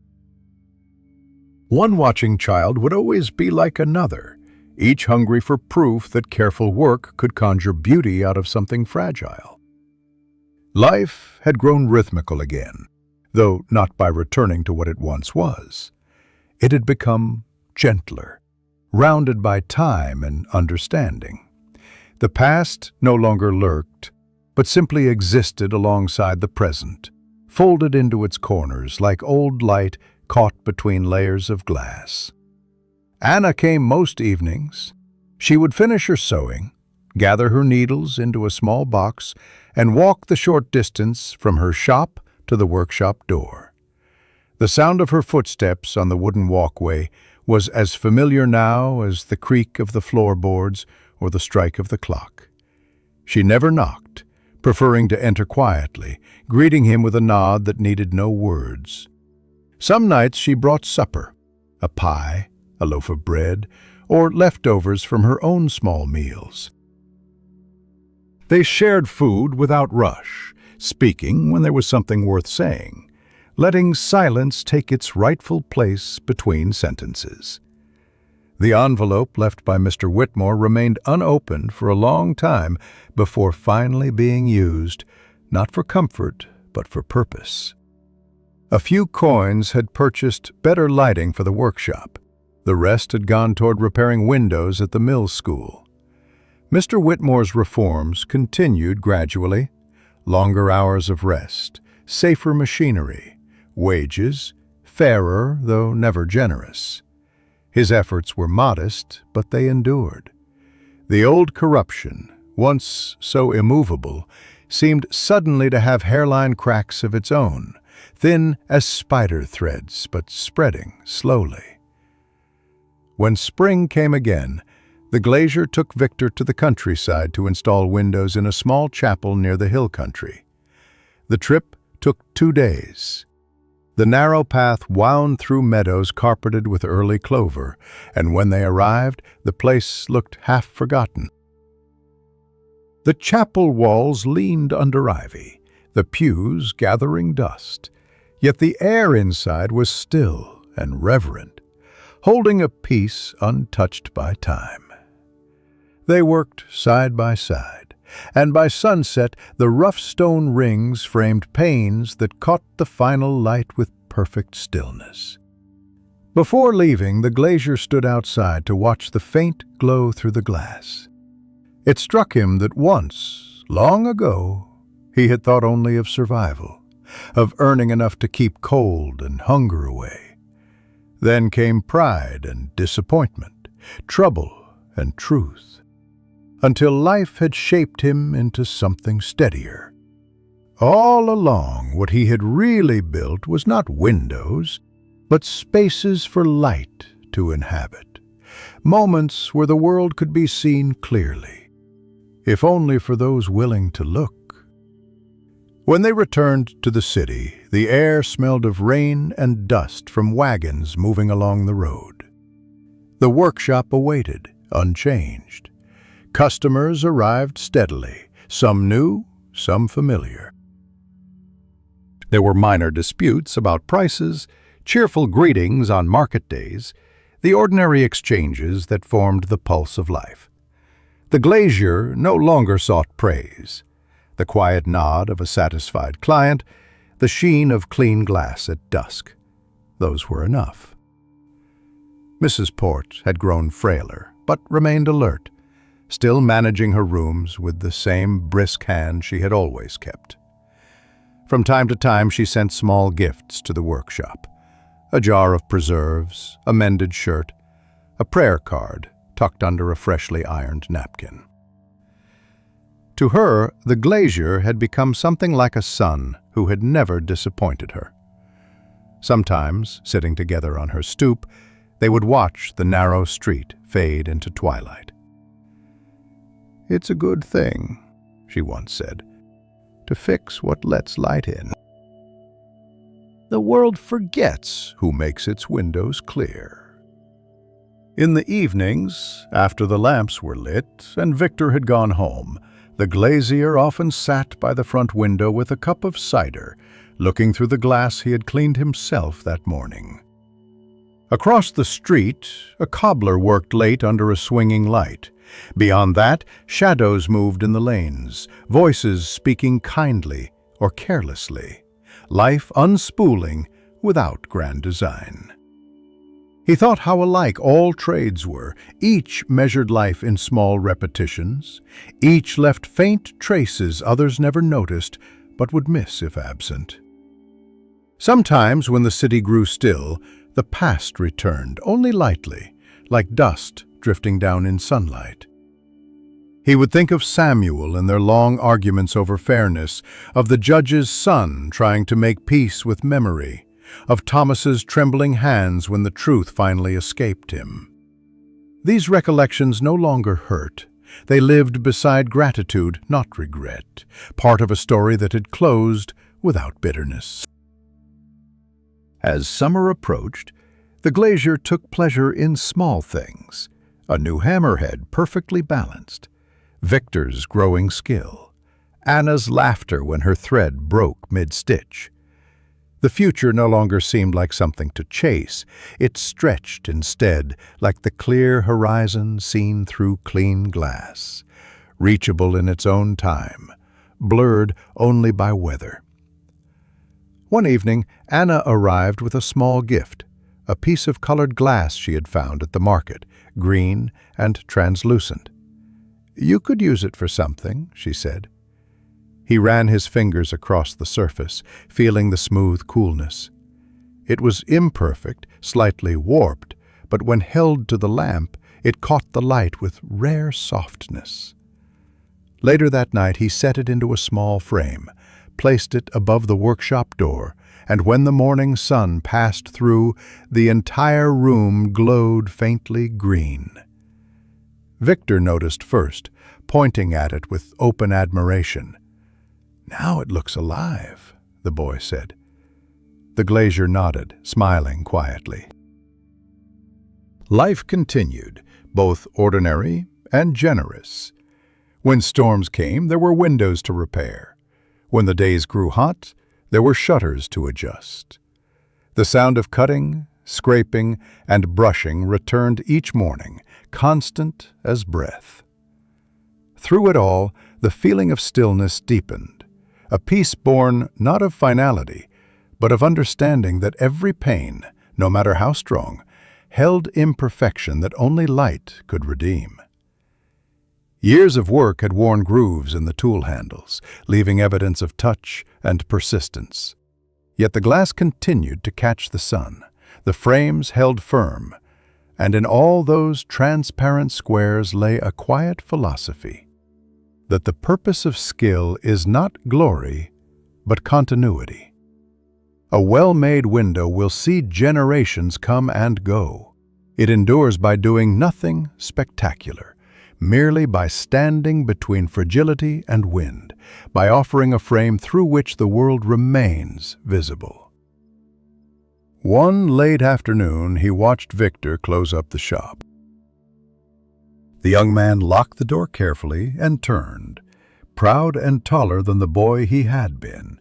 One watching child would always be like another, each hungry for proof that careful work could conjure beauty out of something fragile. Life had grown rhythmical again, though not by returning to what it once was. It had become gentler, rounded by time and understanding. The past no longer lurked, but simply existed alongside the present, folded into its corners like old light caught between layers of glass. Anna came most evenings. She would finish her sewing, gather her needles into a small box, and walk the short distance from her shop to the workshop door. The sound of her footsteps on the wooden walkway was as familiar now as the creak of the floorboards or the strike of the clock. She never knocked, preferring to enter quietly, greeting him with a nod that needed no words. Some nights she brought supper, a pie, a loaf of bread, or leftovers from her own small meals. They shared food without rush, speaking when there was something worth saying, letting silence take its rightful place between sentences. The envelope left by Mr. Whitmore remained unopened for a long time before finally being used, not for comfort, but for purpose. A few coins had purchased better lighting for the workshop. The rest had gone toward repairing windows at the mill school. Mr. Whitmore's reforms continued gradually. Longer hours of rest, safer machinery, wages, fairer though never generous. His efforts were modest, but they endured. The old corruption, once so immovable, seemed suddenly to have hairline cracks of its own, thin as spider threads, but spreading slowly. When spring came again, the glazier took Victor to the countryside to install windows in a small chapel near the hill country. The trip took 2 days. The narrow path wound through meadows carpeted with early clover, and when they arrived, the place looked half forgotten. The chapel walls leaned under ivy, the pews gathering dust, yet the air inside was still and reverent, holding a peace untouched by time. They worked side by side, and by sunset the rough stone rings framed panes that caught the final light with perfect stillness. Before leaving, the glazier stood outside to watch the faint glow through the glass. It struck him that once, long ago, he had thought only of survival, of earning enough to keep cold and hunger away. Then came pride and disappointment, trouble and truth, until life had shaped him into something steadier. All along, what he had really built was not windows, but spaces for light to inhabit, moments where the world could be seen clearly, if only for those willing to look. When they returned to the city, the air smelled of rain and dust from wagons moving along the road. The workshop awaited, unchanged. Customers arrived steadily, some new, some familiar. There were minor disputes about prices, cheerful greetings on market days, the ordinary exchanges that formed the pulse of life. The glazier no longer sought praise. The quiet nod of a satisfied client, the sheen of clean glass at dusk. Those were enough. Mrs. Port had grown frailer, but remained alert, still managing her rooms with the same brisk hand she had always kept. From time to time she sent small gifts to the workshop: a jar of preserves, a mended shirt, a prayer card tucked under a freshly ironed napkin. To her, the glazier had become something like a son who had never disappointed her. Sometimes, sitting together on her stoop, they would watch the narrow street fade into twilight. "It's a good thing," she once said, "to fix what lets light in. The world forgets who makes its windows clear." In the evenings, after the lamps were lit and Victor had gone home, the glazier often sat by the front window with a cup of cider, looking through the glass he had cleaned himself that morning. Across the street, a cobbler worked late under a swinging light. Beyond that, shadows moved in the lanes, voices speaking kindly or carelessly, life unspooling without grand design. He thought how alike all trades were. Each measured life in small repetitions. Each left faint traces others never noticed, but would miss if absent. Sometimes, when the city grew still, the past returned, only lightly, like dust drifting down in sunlight. He would think of Samuel and their long arguments over fairness, of the judge's son trying to make peace with memory, of Thomas's trembling hands when the truth finally escaped him. These recollections no longer hurt. They lived beside gratitude, not regret, part of a story that had closed without bitterness. As summer approached, the glazier took pleasure in small things: a new hammerhead perfectly balanced, Victor's growing skill, Anna's laughter when her thread broke mid-stitch. The future no longer seemed like something to chase. It stretched instead like the clear horizon seen through clean glass, reachable in its own time, blurred only by weather. One evening, Anna arrived with a small gift, a piece of colored glass she had found at the market, green and translucent. "You could use it for something," she said. He ran his fingers across the surface, feeling the smooth coolness. It was imperfect, slightly warped, but when held to the lamp, it caught the light with rare softness. Later that night he set it into a small frame, placed it above the workshop door, and when the morning sun passed through, the entire room glowed faintly green. Victor noticed first, pointing at it with open admiration. "Now it looks alive," the boy said. The glazier nodded, smiling quietly. Life continued, both ordinary and generous. When storms came, there were windows to repair. When the days grew hot, there were shutters to adjust. The sound of cutting, scraping, and brushing returned each morning, constant as breath. Through it all, the feeling of stillness deepened, a peace born not of finality, but of understanding that every pain, no matter how strong, held imperfection that only light could redeem. Years of work had worn grooves in the tool handles, leaving evidence of touch and persistence. Yet the glass continued to catch the sun, the frames held firm, and in all those transparent squares lay a quiet philosophy: that the purpose of skill is not glory, but continuity. A well-made window will see generations come and go. It endures by doing nothing spectacular, merely by standing between fragility and wind, by offering a frame through which the world remains visible. One late afternoon, he watched Victor close up the shop. The young man locked the door carefully and turned, proud and taller than the boy he had been.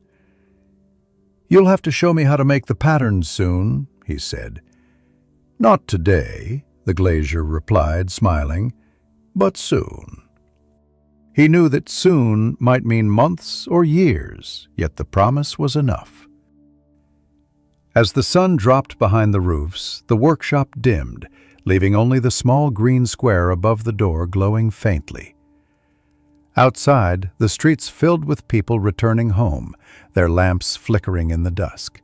"You'll have to show me how to make the patterns soon," he said. "Not today," the glazier replied, smiling, "but soon." He knew that soon might mean months or years, yet the promise was enough. As the sun dropped behind the roofs, the workshop dimmed, leaving only the small green square above the door glowing faintly. Outside, the streets filled with people returning home, their lamps flickering in the dusk.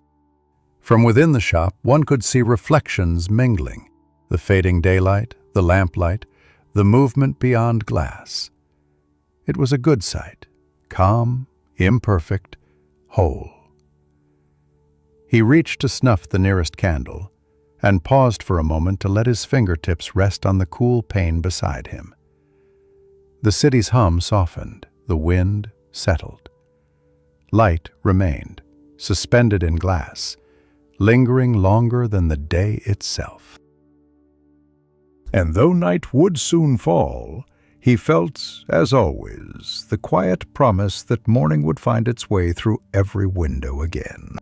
From within the shop, one could see reflections mingling, the fading daylight, the lamplight, the movement beyond glass. It was a good sight, calm, imperfect, whole. He reached to snuff the nearest candle, and paused for a moment to let his fingertips rest on the cool pane beside him. The city's hum softened, the wind settled. Light remained, suspended in glass, lingering longer than the day itself. And though night would soon fall, he felt, as always, the quiet promise that morning would find its way through every window again.